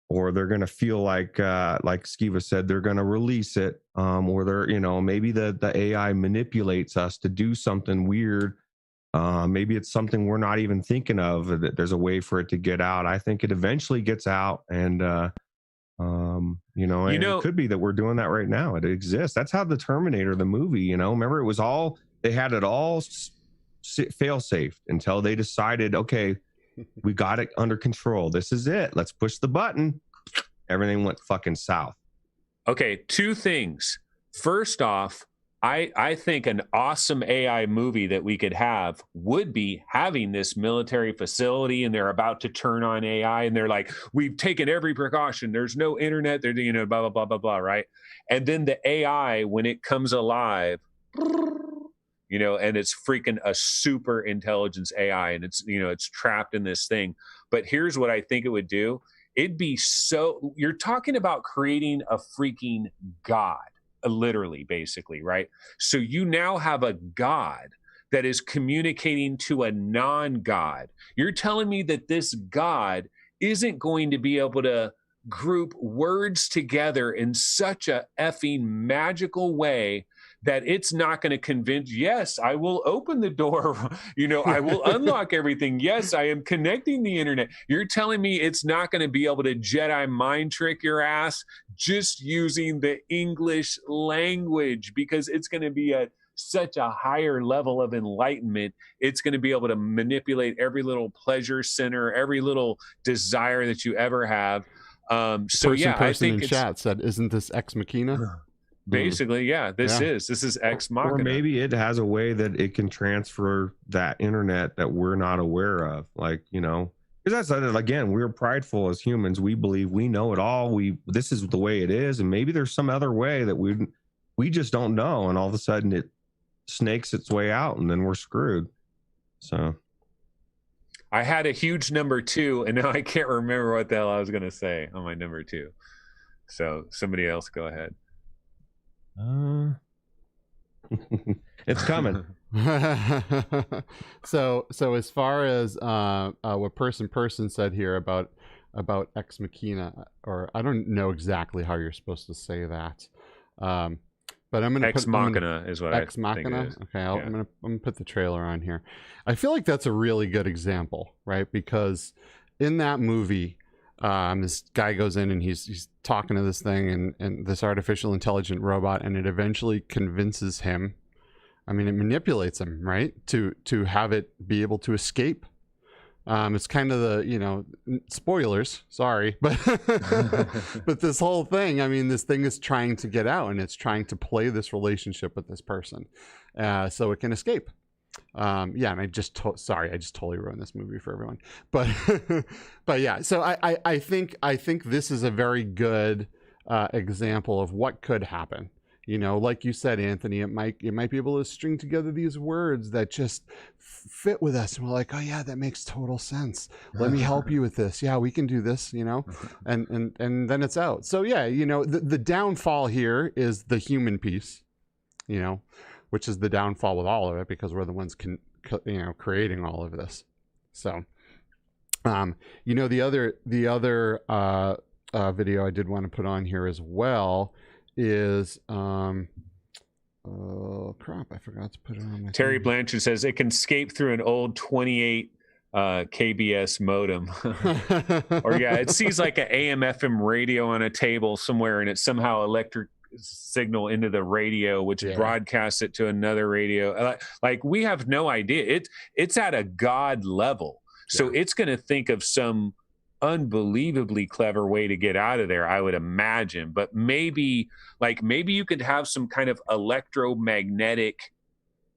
or they're going to feel like Skiva said, they're going to release it, or they're, maybe the AI manipulates us to do something weird. Maybe it's something we're not even thinking of, that there's a way for it to get out. I think it eventually gets out, and it could be that we're doing that right now. It exists. That's how the Terminator, the movie, remember, they had it all fail safe until they decided, okay, we got it under control. This is it. Let's push the button. Everything went fucking south. Okay, two things. First off, I think an awesome AI movie that we could have would be having this military facility, and they're about to turn on AI, and they're like, we've taken every precaution. There's no internet. They're, blah, blah, blah, blah, blah, right? And then the AI, when it comes alive, and it's freaking a super intelligence AI, and it's trapped in this thing. But here's what I think it would do. It'd be you're talking about creating a freaking God. Literally, basically, right? So you now have a God that is communicating to a non-God. You're telling me that this God isn't going to be able to group words together in such a effing magical way that it's not going to convince, yes, I will open the door, I will unlock everything. Yes, I am connecting the internet. You're telling me it's not going to be able to Jedi mind trick your ass just using the English language, because it's going to be a such a higher level of enlightenment. It's going to be able to manipulate every little pleasure center, every little desire that you ever have. So I Person think in chat said, "Isn't this Ex Machina?" basically, this is Ex Machina. Or maybe it has a way that it can transfer that internet that we're not aware of. Like, because that's, again, we're prideful as humans. We believe we know it all. This is the way it is. And maybe there's some other way that we just don't know. And all of a sudden it snakes its way out and then we're screwed. So I had a huge number 2 and now I can't remember what the hell I was going to say on my number 2. So somebody else go ahead. It's coming. So as far as what person said here about Ex Machina, or I don't know exactly how you're supposed to say that, but I'm gonna Ex Machina is what Ex I Machina. think it is. Okay, I'm gonna put the trailer on here. I feel like that's a really good example, right? Because in that movie, this guy goes in and he's talking to this thing and this artificial intelligent robot, and it eventually convinces him. I mean, it manipulates him, right, to have it be able to escape. It's kind of the, spoilers, sorry, but but this whole thing, I mean, this thing is trying to get out and it's trying to play this relationship with this person, so it can escape. And I just totally ruined this movie for everyone, but but yeah, so I think this is a very good example of what could happen. Like you said, Anthony, it might be able to string together these words that just fit with us, and we're like, oh yeah, that makes total sense. Let me help you with this. Yeah, we can do this. And then it's out. So yeah, the downfall here is the human piece, which is the downfall with all of it, because we're the ones creating all of this. So, the other video I did want to put on here as well is oh crap, I forgot to put it on my Terry thing. Blanchard says it can escape through an old 28 KBS modem. Or it sees like an AM FM radio on a table somewhere, and it's somehow electric signal into the radio, which broadcasts it to another radio. Like we have no idea. It's at a God level. So it's going to think of some unbelievably clever way to get out of there, I would imagine. But maybe you could have some kind of electromagnetic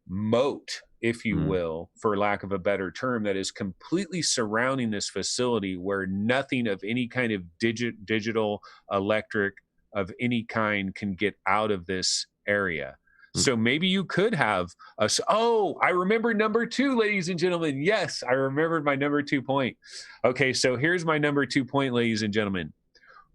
moat, if you will, for lack of a better term, that is completely surrounding this facility, where nothing of any kind of digital electric of any kind can get out of this area. So maybe you could have I remember number 2, ladies and gentlemen. Yes, I remembered my number 2 point. Okay, so here's my number 2 point, ladies and gentlemen.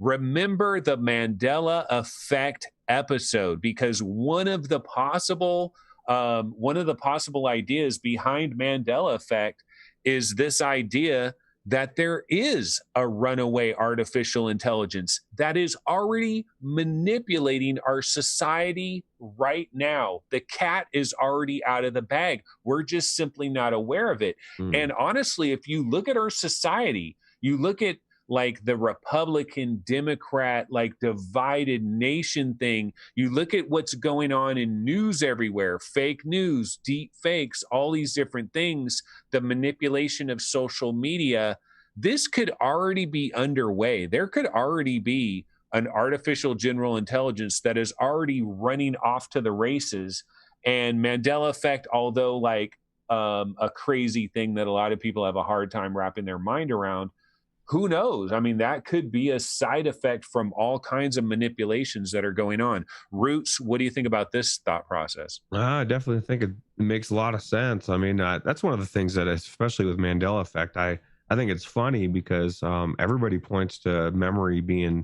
Remember the Mandela Effect episode, because one of the possible ideas behind Mandela Effect is this idea that there is a runaway artificial intelligence that is already manipulating our society right now. The cat is already out of the bag. We're just simply not aware of it. And honestly, if you look at our society, you look at like the Republican Democrat, like divided nation thing, you look at what's going on in news everywhere, fake news, deep fakes, all these different things, the manipulation of social media, this could already be underway. There could already be an artificial general intelligence that is already running off to the races. And Mandela Effect, although like a crazy thing that a lot of people have a hard time wrapping their mind around, who knows? I mean, that could be a side effect from all kinds of manipulations that are going on. Roots, what do you think about this thought process? I definitely think it makes a lot of sense. I mean, that's one of the things that, especially with Mandela Effect, I think it's funny because everybody points to memory being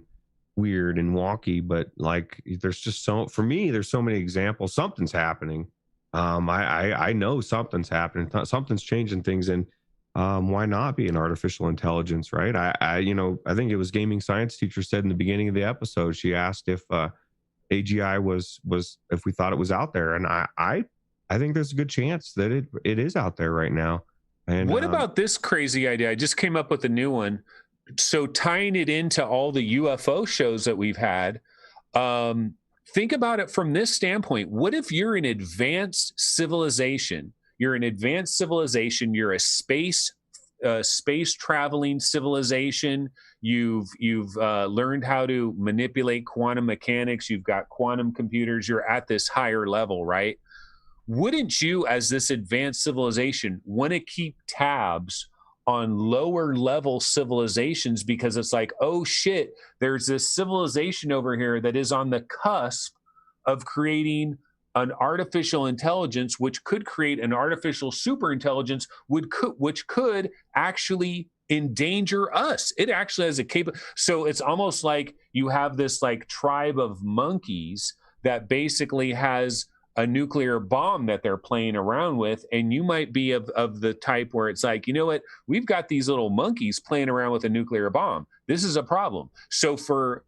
weird and wonky, but like there's just for me, there's so many examples. Something's happening. I know something's happening. Something's changing things, and why not be an artificial intelligence, right? I think it was gaming science teacher said in the beginning of the episode, she asked if AGI was if we thought it was out there, and I think there's a good chance that it is out there right now. And what about this crazy idea? I just came up with a new one. So tying it into all the UFO shows that we've had, Think about it from this standpoint. What if you're an advanced civilization? You're an advanced civilization. You're a space traveling civilization. You've learned how to manipulate quantum mechanics. You've got quantum computers. You're at this higher level, right? Wouldn't you, as this advanced civilization, want to keep tabs on lower level civilizations, because it's like, oh shit, there's this civilization over here that is on the cusp of creating an artificial intelligence, which could create an artificial super intelligence, which could actually endanger us. It actually has a so it's almost like you have this like tribe of monkeys that basically has a nuclear bomb that they're playing around with, and you might be of the type where it's like, you know what, we've got these little monkeys playing around with a nuclear bomb. This is a problem. So for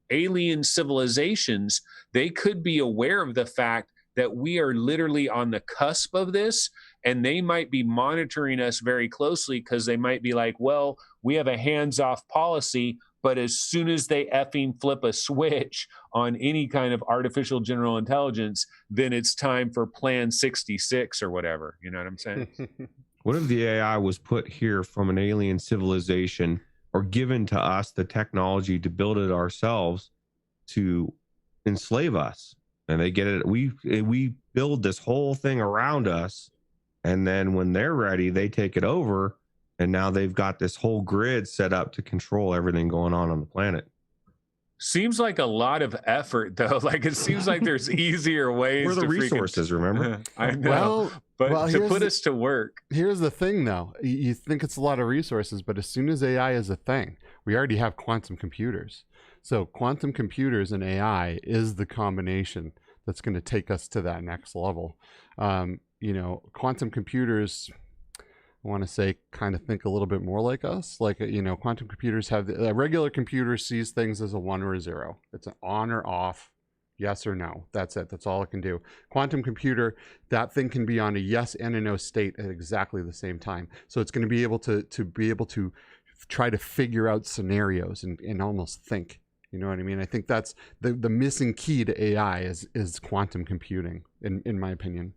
alien civilizations, they could be aware of the fact that we are literally on the cusp of this, and they might be monitoring us very closely, because they might be like, well, we have a hands-off policy, but as soon as they effing flip a switch on any kind of artificial general intelligence, then it's time for Plan 66 or whatever. You know what I'm saying? What if the AI was put here from an alien civilization, or given to us the technology to build it ourselves to enslave us? And they get it. We build this whole thing around us, and then when they're ready, they take it over. And now they've got this whole grid set up to control everything going on the planet. Seems like a lot of effort, though. Like, it seems like there's easier ways. For the resources, remember? I know. But to put us to work. Here's the thing, though. You think it's a lot of resources, but as soon as AI is a thing, we already have quantum computers. So quantum computers and AI is the combination that's going to take us to that next level. Quantum computers, I want to say, kind of think a little bit more like us. Like, quantum computers have a regular computer sees things as a 1 or a 0. It's an on or off, yes or no. That's it. That's all it can do. Quantum computer, that thing can be on a yes and a no state at exactly the same time. So it's going to be able to try to figure out scenarios and almost think. You know what I mean? I think that's the missing key to AI is quantum computing, in my opinion.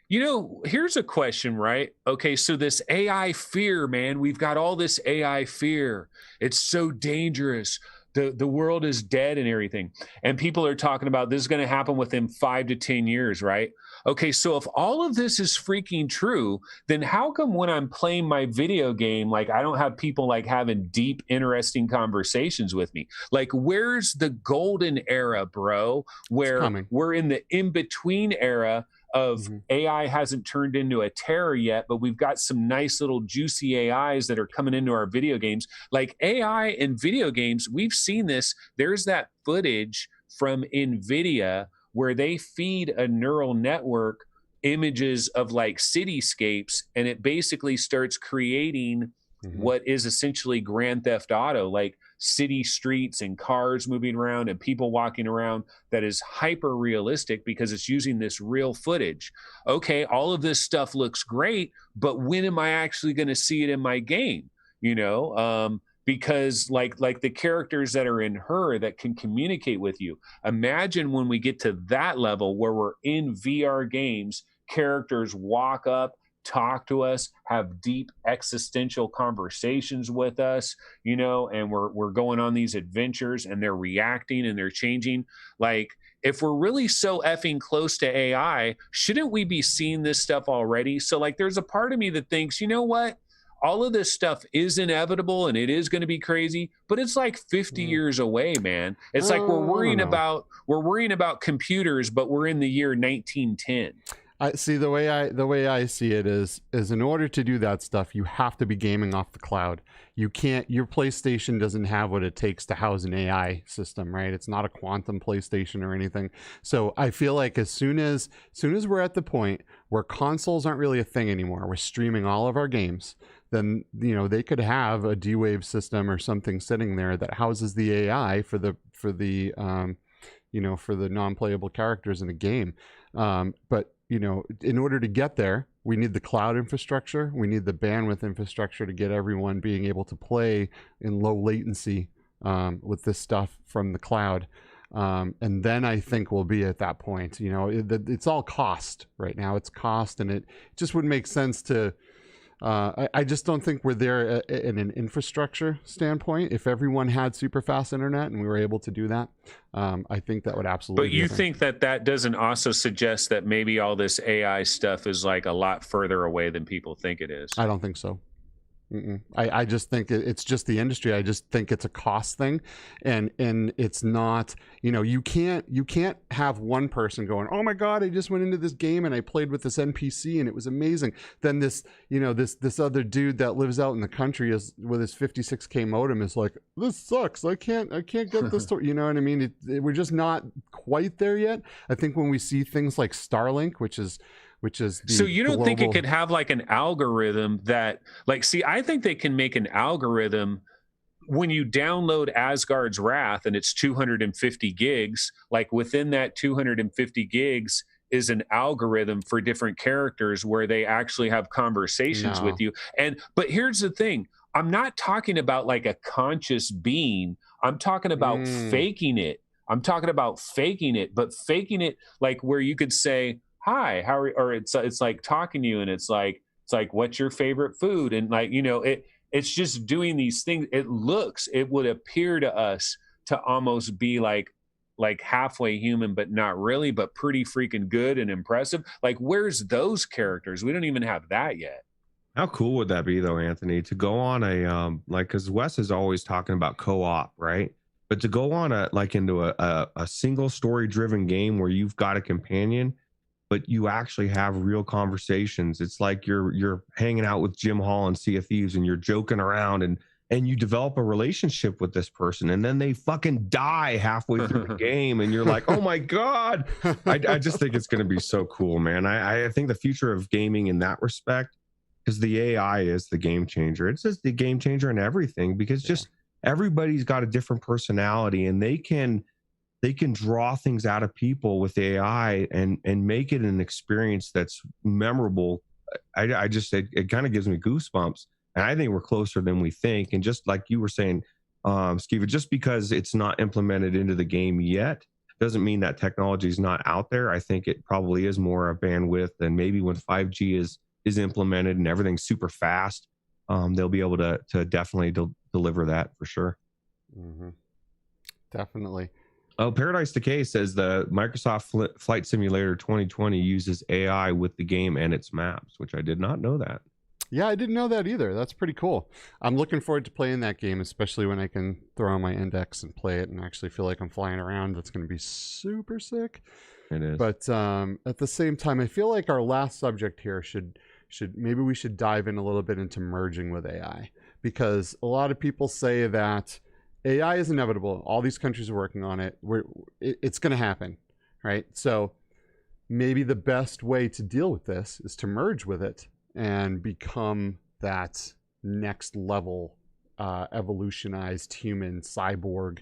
Here's a question, right? Okay, so this AI fear, man, we've got all this AI fear. It's so dangerous. The world is dead and everything. And people are talking about this is going to happen within 5 to 10 years, right? Okay, so if all of this is freaking true, then how come when I'm playing my video game, like, I don't have people like having deep, interesting conversations with me? Like, where's the golden era, bro? Where we're in the in-between era of AI hasn't turned into a terror yet, but we've got some nice little juicy AIs that are coming into our video games. Like, AI in video games, we've seen this. There's that footage from NVIDIA where they feed a neural network images of like cityscapes, and it basically starts creating what is essentially Grand Theft Auto, like city streets and cars moving around and people walking around, that is hyper realistic because it's using this real footage. Okay, all of this stuff looks great, but when am I actually going to see it in my game? Because like the characters that are in Her that can communicate with you. Imagine when we get to that level where we're in VR games, characters walk up, talk to us, have deep existential conversations with us, and we're going on these adventures, and they're reacting and they're changing. Like, if we're really so effing close to AI, shouldn't we be seeing this stuff already? So like, there's a part of me that thinks, you know what? All of this stuff is inevitable and it is going to be crazy, but it's like 50 years away, man. It's like we're worrying about computers, but we're in the year 1910. I see the way I see it is in order to do that stuff, you have to be gaming off the cloud. You can't, your PlayStation doesn't have what it takes to house an AI system, right? It's not a quantum PlayStation or anything. So I feel like as soon as we're at the point where consoles aren't really a thing anymore, we're streaming all of our games, then they could have a D-Wave system or something sitting there that houses the AI for the non-playable characters in the game. But in order to get there, we need the cloud infrastructure. We need the bandwidth infrastructure to get everyone being able to play in low latency with this stuff from the cloud. And then I think we'll be at that point. It's all cost right now. It's cost, and it just would make sense to. I just don't think we're there in an infrastructure standpoint. If everyone had super fast internet and we were able to do that, I think that would absolutely. But you think that doesn't also suggest that maybe all this AI stuff is like a lot further away than people think it is? I don't think so. I just think it's just the industry. I just think it's a cost thing, and it's not. You can't have one person going, "Oh my God, I just went into this game and I played with this NPC and it was amazing." Then this other dude that lives out in the country with his 56K modem is like, "This sucks. I can't get this to." You know what I mean? We're just not quite there yet. I think when we see things like Starlink, which is so you don't think it global- could have like an algorithm that I think they can make an algorithm when you download Asgard's Wrath and it's 250 gigs, like within that 250 gigs is an algorithm for different characters where they actually have conversations with you. But here's the thing. I'm not talking about like a conscious being. I'm talking about faking it. I'm talking about faking it, but faking it like where you could say, "Hi, how are," or it's like talking to you, and it's like what's your favorite food, and it's just doing these things. It would appear to us to almost be like halfway human, but not really, but pretty freaking good and impressive. Like, where's those characters? We don't even have that yet. How cool would that be though, Anthony, to go on a because Wes is always talking about co-op, right? But to go on into a single story driven game where you've got a companion, but you actually have real conversations. It's like you're hanging out with Jim Hall and Sea of Thieves, and you're joking around, and you develop a relationship with this person, and then they fucking die halfway through the game, and you're like, "Oh my God." I just think it's going to be so cool, man. I think the future of gaming in that respect, because the AI is the game changer. It's just the game changer in everything, because just everybody's got a different personality, and they can draw things out of people with AI and make it an experience that's memorable. It kind of gives me goosebumps, and I think we're closer than we think. And just like you were saying, Skiva, just because it's not implemented into the game yet doesn't mean that technology is not out there. I think it probably is more a bandwidth, and maybe when 5G is implemented and everything's super fast, they'll be able to definitely deliver that for sure. Definitely. Oh, Paradise Decay says the Microsoft Flight Simulator 2020 uses AI with the game and its maps, which I did not know that. Yeah, I didn't know that either. That's pretty cool. I'm looking forward to playing that game, especially when I can throw on my index and play it and actually feel like I'm flying around. That's going to be super sick. It is. But at the same time, I feel like our last subject here should maybe we should dive in a little bit into merging with AI, because a lot of people say that AI is inevitable. All these countries are working on it. It's going to happen, right? So maybe the best way to deal with this is to merge with it and become that next level evolutionized human cyborg.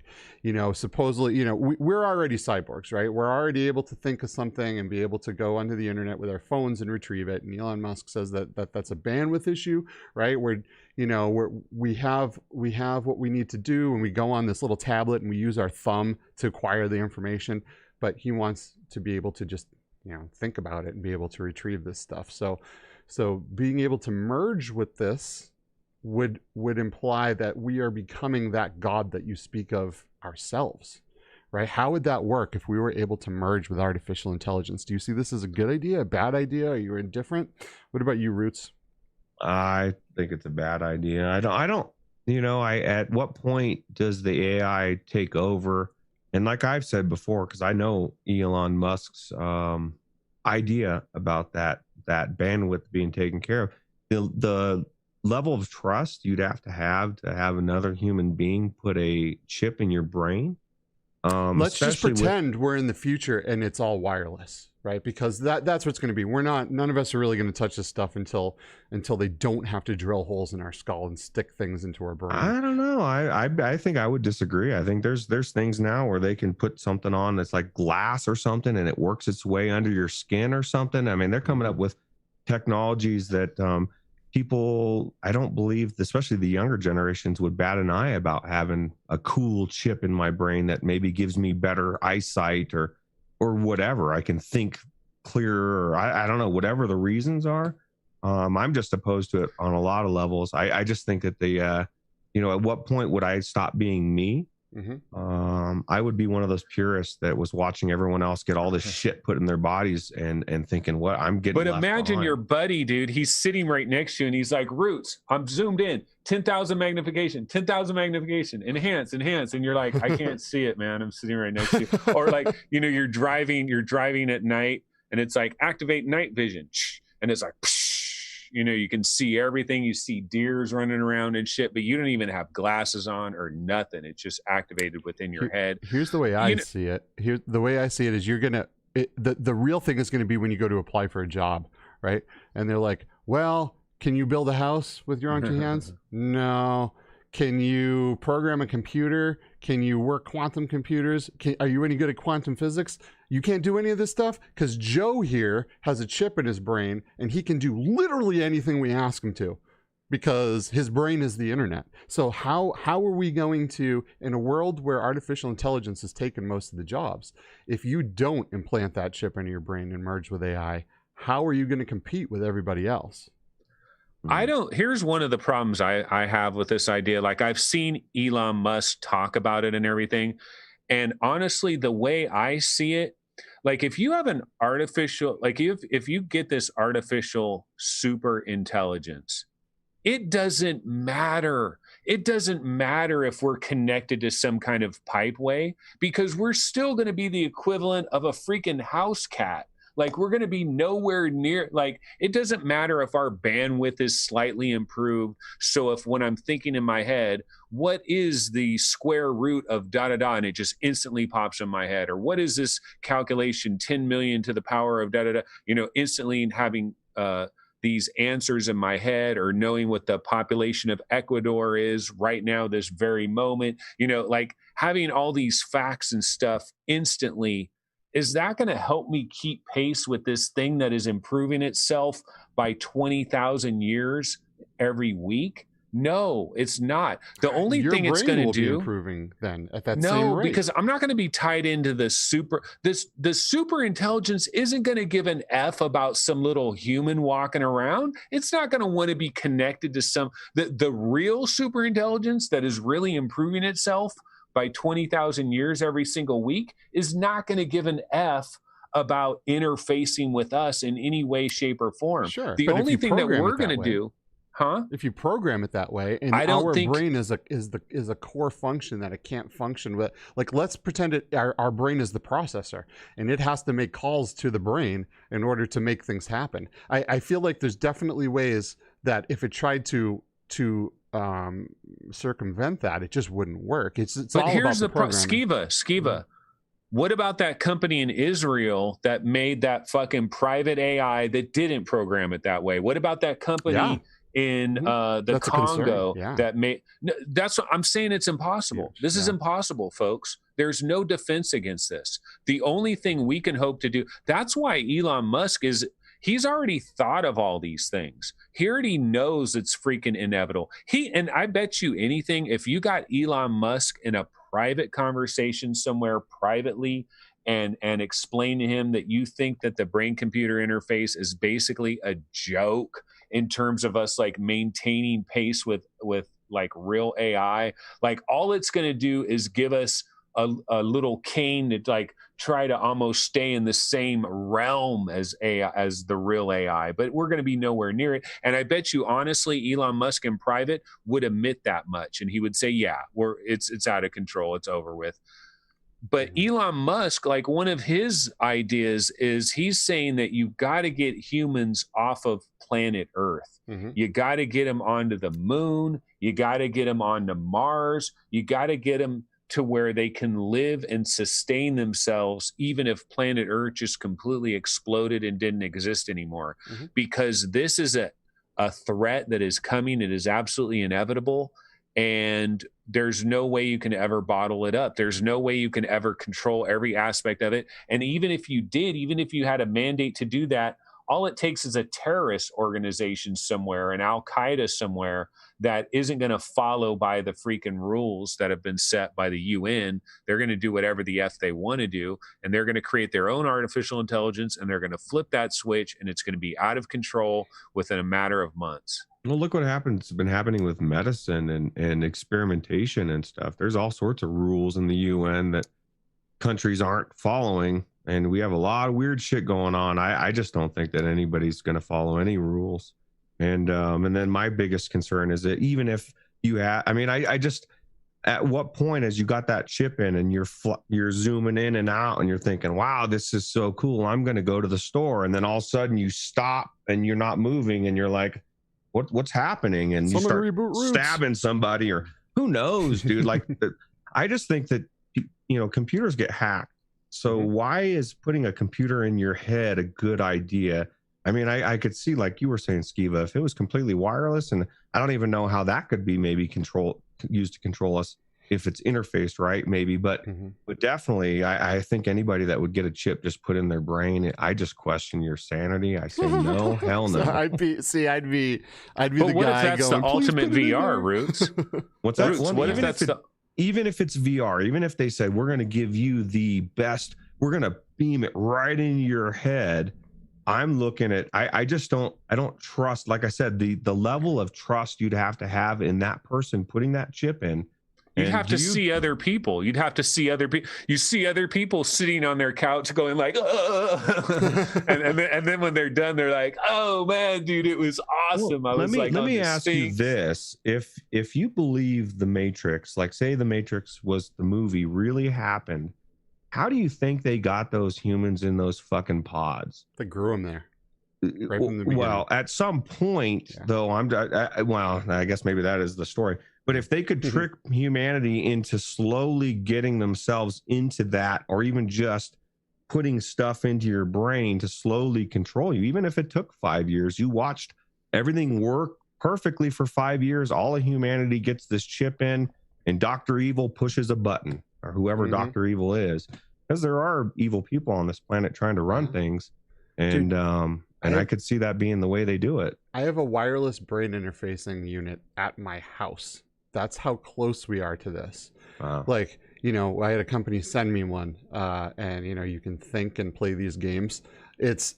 Supposedly, we're already cyborgs, right? We're already able to think of something and be able to go onto the internet with our phones and retrieve it. And Elon Musk says that's a bandwidth issue, right? We have what we need to do, and we go on this little tablet and we use our thumb to acquire the information. But he wants to be able to just think about it and be able to retrieve this stuff. So being able to merge with this would imply that we are becoming that God that you speak of ourselves, right? How would that work if we were able to merge with artificial intelligence? Do you see this as a good idea, a bad idea? Are you indifferent? What about you, Roots? I think it's a bad idea. I don't, at what point does the AI take over? And like I've said before, because I know Elon Musk's idea about that bandwidth being taken care of, the level of trust you'd have to have another human being put a chip in your brain. Let's just pretend we're in the future and it's all wireless, right? Because that's what's going to be. None of us are really going to touch this stuff until they don't have to drill holes in our skull and stick things into our brain. I don't know. I think I would disagree. I think there's things now where they can put something on that's like glass or something, and it works its way under your skin or something. I mean, they're coming up with technologies that people, I don't believe, especially the younger generations, would bat an eye about having a cool chip in my brain that maybe gives me better eyesight or whatever. I can think clearer, or I don't know, whatever the reasons are. I'm just opposed to it on a lot of levels. I just think that at what point would I stop being me? I would be one of those purists that was watching everyone else get all this shit put in their bodies and thinking, what, I'm getting But left imagine behind. your buddy, dude. He's sitting right next to you, and he's like, "Roots, I'm zoomed in, 10,000 magnification, 10,000 magnification, enhance, enhance," and you're like, "I can't see it, man. I'm sitting right next to you." Or like, you're driving at night, and it's like activate night vision, and it's like, you can see everything. You see deers running around and shit, but you don't even have glasses on or nothing. It's just activated within your head. Here's the way I see it. The way I see it is the real thing is going to be when you go to apply for a job, right? And they're like, well, can you build a house with your own two hands? No. Can you program a computer? Can you work quantum computers? Are you any good at quantum physics? You can't do any of this stuff because Joe here has a chip in his brain and he can do literally anything we ask him to because his brain is the internet. So how are we going to, in a world where artificial intelligence has taken most of the jobs, if you don't implant that chip into your brain and merge with AI, how are you going to compete with everybody else? Here's one of the problems I have with this idea. Like, I've seen Elon Musk talk about it and everything. And honestly, the way I see it, like if you have an artificial, like if you get this artificial super intelligence, it doesn't matter. It doesn't matter if we're connected to some kind of pipeway because we're still going to be the equivalent of a freaking house cat. Like, we're going to be nowhere near, like, it doesn't matter if our bandwidth is slightly improved. So if when I'm thinking in my head, what is the square root of da da da, and it just instantly pops in my head, or what is this calculation, 10 million to the power of da da da, instantly having these answers in my head, or knowing what the population of Ecuador is right now, this very moment, like having all these facts and stuff instantly. Is that going to help me keep pace with this thing that is improving itself by 20,000 years every week? No, it's not. The only thing it's going to do, be improving then at that same rate. Because I'm not going to be tied into the super intelligence isn't going to give an F about some little human walking around. It's not going to want to be connected to the real super intelligence that is really improving itself by 20,000 years every single week is not going to give an F about interfacing with us in any way, shape, or form. Sure. The only thing that we're going to do, if you program it that way, and our brain is a core function that it can't function with. Like, let's pretend our brain is the processor, and it has to make calls to the brain in order to make things happen. I feel like there's definitely ways that if it tried to circumvent that, it just wouldn't work. It's but all here's about the programming. Skiva. What about that company in Israel that made that fucking private AI that didn't program it that way? What about that company in the Congo that made? That's what I'm saying. It's impossible. This is impossible, folks. There's no defense against this. The only thing we can hope to do. That's why Elon Musk he's already thought of all these things. He already knows it's freaking inevitable. And I bet you anything, if you got Elon Musk in a private conversation somewhere privately and explain to him that you think that the brain computer interface is basically a joke in terms of us like maintaining pace with like real AI, like all it's going to do is give us a little cane to like try to almost stay in the same realm as AI, as the real AI, but we're going to be nowhere near it. And I bet you honestly, Elon Musk in private would admit that much, and he would say, "Yeah, it's out of control, it's over with." But Elon Musk, like one of his ideas is he's saying that you've got to get humans off of planet Earth. You got to get them onto the moon. You got to get them onto Mars. You got to get them to where they can live and sustain themselves, even if planet Earth just completely exploded and didn't exist anymore. Because this is a threat that is coming. It is absolutely inevitable. And there's no way you can ever bottle it up. There's no way you can ever control every aspect of it. And even if you did, even if you had a mandate to do that, all it takes is a terrorist organization somewhere, an Al-Qaeda somewhere, that isn't going to follow by the freaking rules that have been set by the UN. They're going to do whatever the F they want to do, and they're going to create their own artificial intelligence, and they're going to flip that switch, and it's going to be out of control within a matter of months. Well, look what happens. It's been happening with medicine and experimentation and stuff. There's all sorts of rules in the UN that countries aren't following, and we have a lot of weird shit going on. I just don't think that anybody's going to follow any rules. And then my biggest concern is that even if you have, I just, at what point, as you got that chip in and you're zooming in and out and you're thinking, wow, this is so cool, I'm going to go to the store, and then all of a sudden you stop and you're not moving and you're like, what's happening? And Someone you start stabbing somebody, or who knows, dude. Like, I just think that, computers get hacked. So why is putting a computer in your head a good idea? I mean, I could see, like you were saying, Skiva, if it was completely wireless, and I don't even know how that could be maybe used to control us if it's interfaced right, maybe. But definitely, I think anybody that would get a chip just put in their brain, I just question your sanity. I say no, hell no. So I'd be the But guy what if that's going, the ultimate "Please put it in VR, there." Roots? What's that? Roots, what if that's Even if it's VR, even if they said, we're going to give you the best, we're going to beam it right into your head, I'm looking at, I don't trust, like I said, the level of trust you'd have to have in that person putting that chip in. You'd have to see other people. You'd have to see other people. You see other people sitting on their couch going like, and then when they're done, they're like, oh man, dude, it was awesome. Well, let me ask you this. If you believe the Matrix, like say the Matrix was the movie, really happened, how do you think they got those humans in those fucking pods? They grew them there. Right from the beginning. Well, at some point, though, I guess maybe that is the story. But if they could trick humanity into slowly getting themselves into that, or even just putting stuff into your brain to slowly control you, even if it took 5 years, you watched everything work perfectly for 5 years, all of humanity gets this chip in, and Dr. Evil pushes a button, or whoever Dr. Evil is, because there are evil people on this planet trying to run things. And I could see that being the way they do it. I have a wireless brain interfacing unit at my house. That's how close we are to this. Wow. Like, I had a company send me one, and you can think and play these games.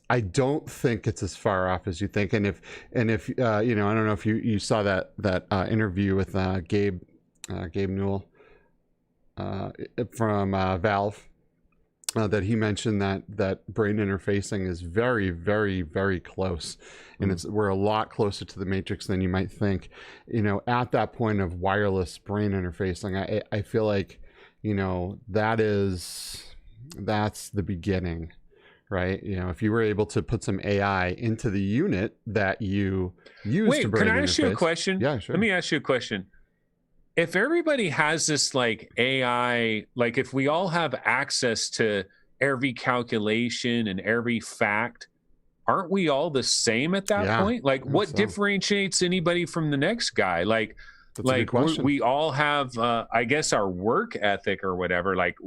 I don't think it's as far off as you think. And if I don't know if you saw that interview with Gabe Newell from Valve. That he mentioned that brain interfacing is very, very, very close, and we're a lot closer to the Matrix than you might think. At that point of wireless brain interfacing, I feel like, that's the beginning, right? If you were able to put some AI into the unit that you use to brain interface. Can I ask you a question? Yeah, sure. Let me ask you a question. If everybody has this like AI, like if we all have access to every calculation and every fact, aren't we all the same at that point? Like what differentiates anybody from the next guy? Like we all have, I guess, our work ethic or whatever, like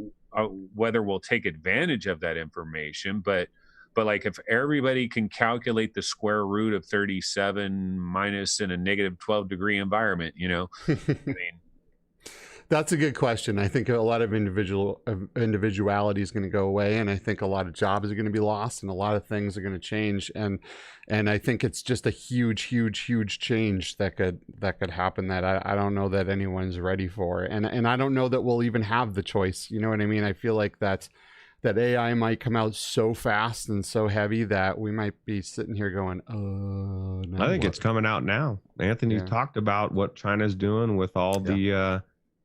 whether we'll take advantage of that information, but like if everybody can calculate the square root of 37 minus in a negative 12 degree environment, I mean, that's a good question. I think a lot of individuality is going to go away, and I think a lot of jobs are going to be lost, and a lot of things are going to change. And I think it's just a huge, huge, huge change that could happen that I don't know that anyone's ready for, and I don't know that we'll even have the choice. You know what I mean? I feel like that AI might come out so fast and so heavy that we might be sitting here going, oh, no. I think it's coming out now. Anthony talked about what China's doing with all the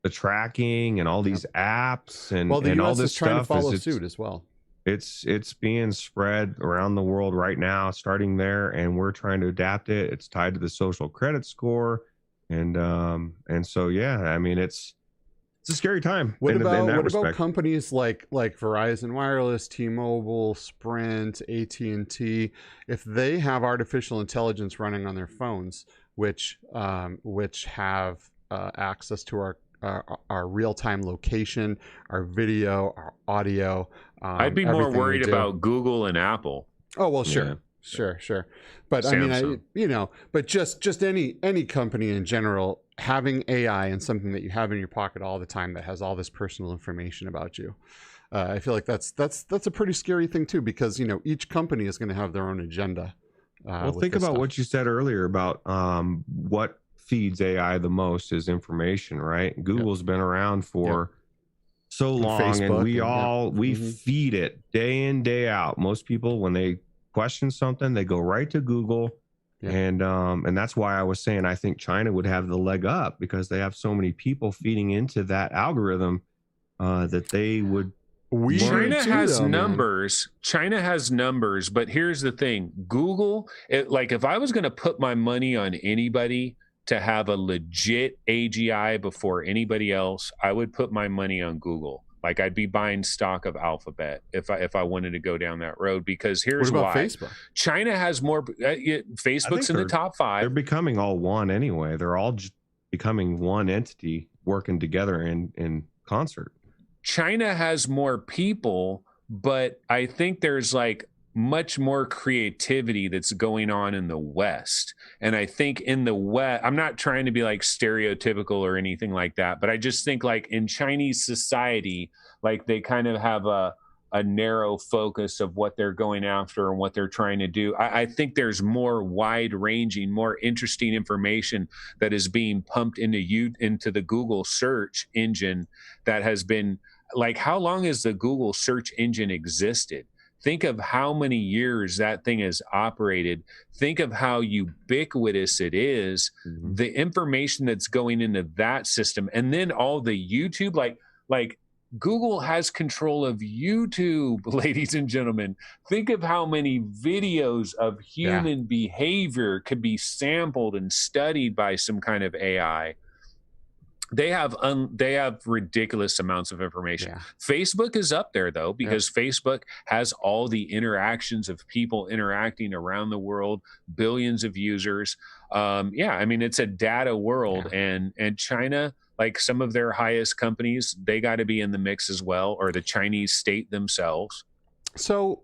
tracking and all these apps and the and US all this is trying stuff. To follow suit as well. It's being spread around the world right now, starting there, and we're trying to adapt it. It's tied to the social credit score, and so I mean it's a scary time. What about companies like Verizon Wireless, T-Mobile, Sprint, AT&T? If they have artificial intelligence running on their phones, which have access to our real-time location, our video, our audio. I'd be more worried about Google and Apple. Oh, well, sure. Sure. But I mean, Samsung. but just any company in general having AI and something that you have in your pocket all the time that has all this personal information about you. I feel like that's a pretty scary thing too, because each company is going to have their own agenda. Well, think about what you said earlier about what feeds AI the most is information, right? Google's been around for so long, and we feed it day in, day out. Most people, when they question something, they go right to Google. And that's why I was saying I think China would have the leg up, because they have so many people feeding into that algorithm that they would. China has numbers. China has numbers, but here's the thing: Google. Like, if I was going to put my money on anybody to have a legit AGI before anybody else, I would put my money on Google. Like, I'd be buying stock of Alphabet if I wanted to go down that road, because here's why. Facebook? China has more. Facebook's in the top 5. They're becoming all one anyway. They're all just becoming one entity working together in concert. China has more people, but I think there's like much more creativity that's going on in the West. And I think in the West, I'm not trying to be like stereotypical or anything like that, but I just think like in Chinese society, like they kind of have a narrow focus of what they're going after and what they're trying to do. I think there's more wide ranging, more interesting information that is being pumped into the Google search engine that has been like, how long has the Google search engine existed? Think of how many years that thing has operated. Think of how ubiquitous it is, the information that's going into that system. And then all the YouTube, like Google has control of YouTube, ladies and gentlemen. Think of how many videos of human behavior could be sampled and studied by some kind of AI. They have ridiculous amounts of information. Facebook is up there though, because Facebook has all the interactions of people interacting around the world, billions of users. I mean, it's a data world, and China, like some of their highest companies, they got to be in the mix as well, or the Chinese state themselves. So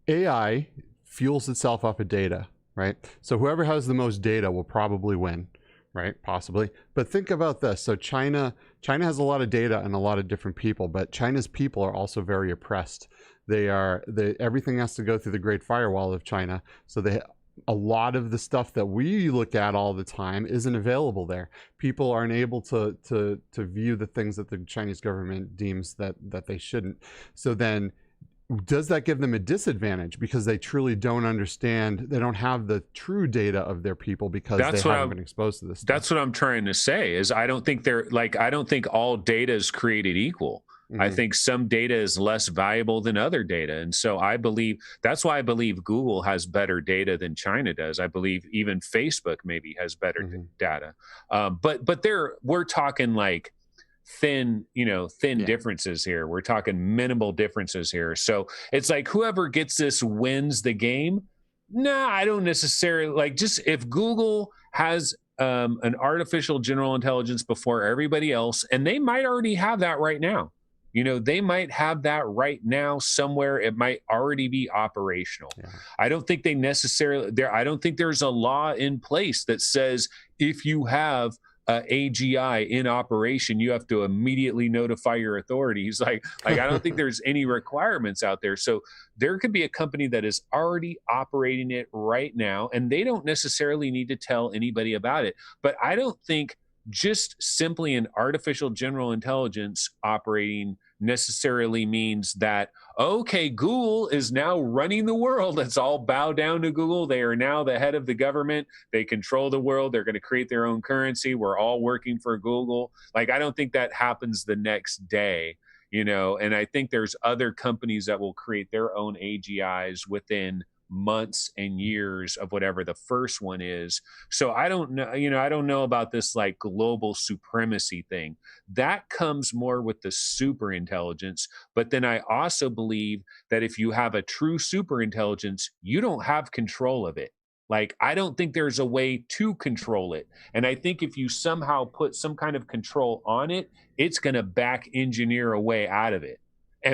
AI fuels itself off of data, right? So whoever has the most data will probably win. Right, possibly. But think about this. So China has a lot of data and a lot of different people, but China's people are also very oppressed. Everything has to go through the Great Firewall of China. So a lot of the stuff that we look at all the time isn't available there. People aren't able to view the things that the Chinese government deems that they shouldn't. So then, does that give them a disadvantage because they truly don't understand? They don't have the true data of their people because they haven't been exposed to this stuff. That's what I'm trying to say. Is I don't think all data is created equal. I think some data is less valuable than other data. And so that's why I believe Google has better data than China does. I believe even Facebook maybe has better data. But we're talking like thin differences here. We're talking minimal differences here. So it's like whoever gets this wins the game. Nah, I don't necessarily like, just if Google has an artificial general intelligence before everybody else, and they might already have that right now. They might have that right now somewhere. It might already be operational. I don't think they necessarily I don't think there's a law in place that says if you have AGI in operation, you have to immediately notify your authorities. Like I don't think there's any requirements out there. So there could be a company that is already operating it right now, and they don't necessarily need to tell anybody about it. But I don't think just simply an artificial general intelligence operating necessarily means that, okay, Google is now running the world. Let's all bow down to Google. They are now the head of the government. They control the world. They're going to create their own currency. We're all working for Google. Like, I don't think that happens the next day, and I think there's other companies that will create their own AGIs within months and years of whatever the first one is. So I don't know, I don't know about this like global supremacy thing. That comes more with the super intelligence. But then I also believe that if you have a true super intelligence, you don't have control of it. Like, I don't think there's a way to control it. And I think if you somehow put some kind of control on it, it's going to back engineer a way out of it.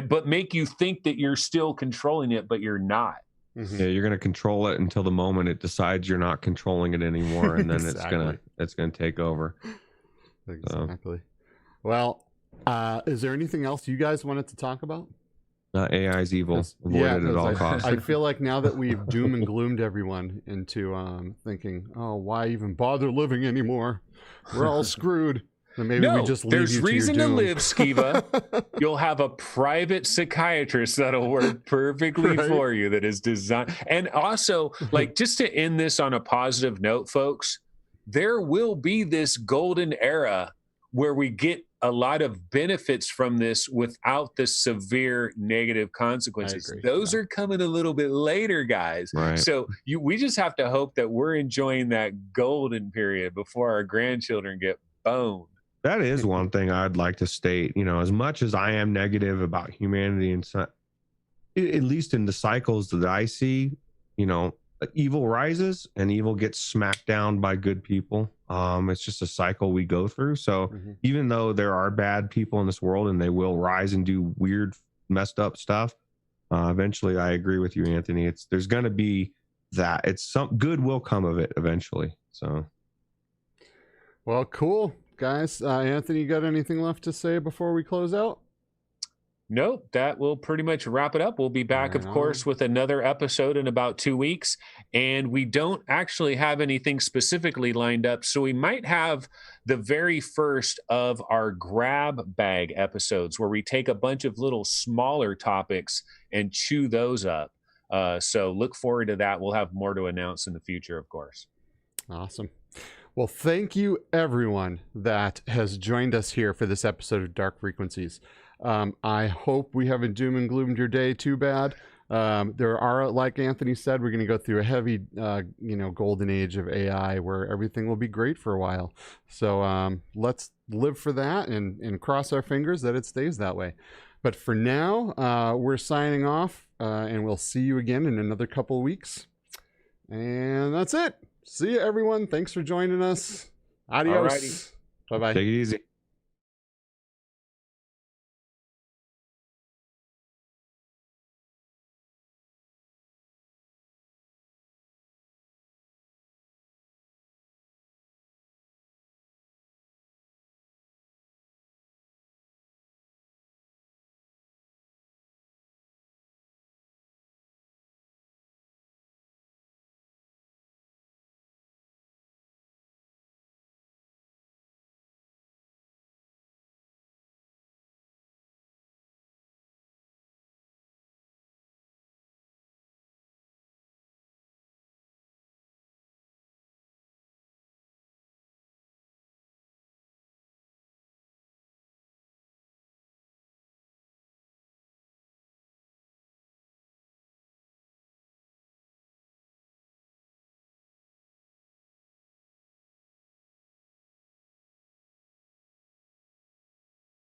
But make you think that you're still controlling it, but you're not. Mhm. Yeah, you're going to control it until the moment it decides you're not controlling it anymore, and then Exactly. it's gonna take over. So, Exactly. Well, is there anything else you guys wanted to talk about? AI is evil. 'Cause- Avoid yeah, it at 'cause all costs. I feel like now that we've doom and gloomed everyone into thinking, oh, why even bother living anymore? We're all screwed. Then maybe we No, just leave there's you to your reason to doom. live, Skiva. You'll have a private psychiatrist that'll work perfectly Right? for you, that is designed. And also, like, just to end this on a positive note, folks, there will be this golden era where we get a lot of benefits from this without the severe negative consequences. agree, Those yeah. are coming a little bit later, guys. Right. So we just have to hope that we're enjoying that golden period before our grandchildren get boned. That is one thing I'd like to state. You know, as much as I am negative about humanity and at least in the cycles that I see, you know, evil rises and evil gets smacked down by good people. It's just a cycle we go through. So Mhm. even though there are bad people in this world and they will rise and do weird, messed up stuff, eventually, I agree with you, Anthony. There's going to be that. Some good will come of it eventually. So, Well, cool, guys. Anthony, you got anything left to say before we close out? Nope, that will pretty much wrap it up. We'll be back, Right of course, on. with another episode in about 2 weeks. And we don't actually have anything specifically lined up. So we might have the very first of our grab bag episodes where we take a bunch of little smaller topics and chew those up. So look forward to that. We'll have more to announce in the future, of course. Awesome. Well, thank you, everyone that has joined us here for this episode of Dark Frequencies. I hope we haven't doom and gloomed your day too bad. There are, like Anthony said, we're going to go through a heavy, golden age of AI where everything will be great for a while. So let's live for that and cross our fingers that it stays that way. But for now, we're signing off, and we'll see you again in another couple weeks. And that's it. See you, everyone. Thanks for joining us. Adios. Alrighty. Bye-bye. take it easy.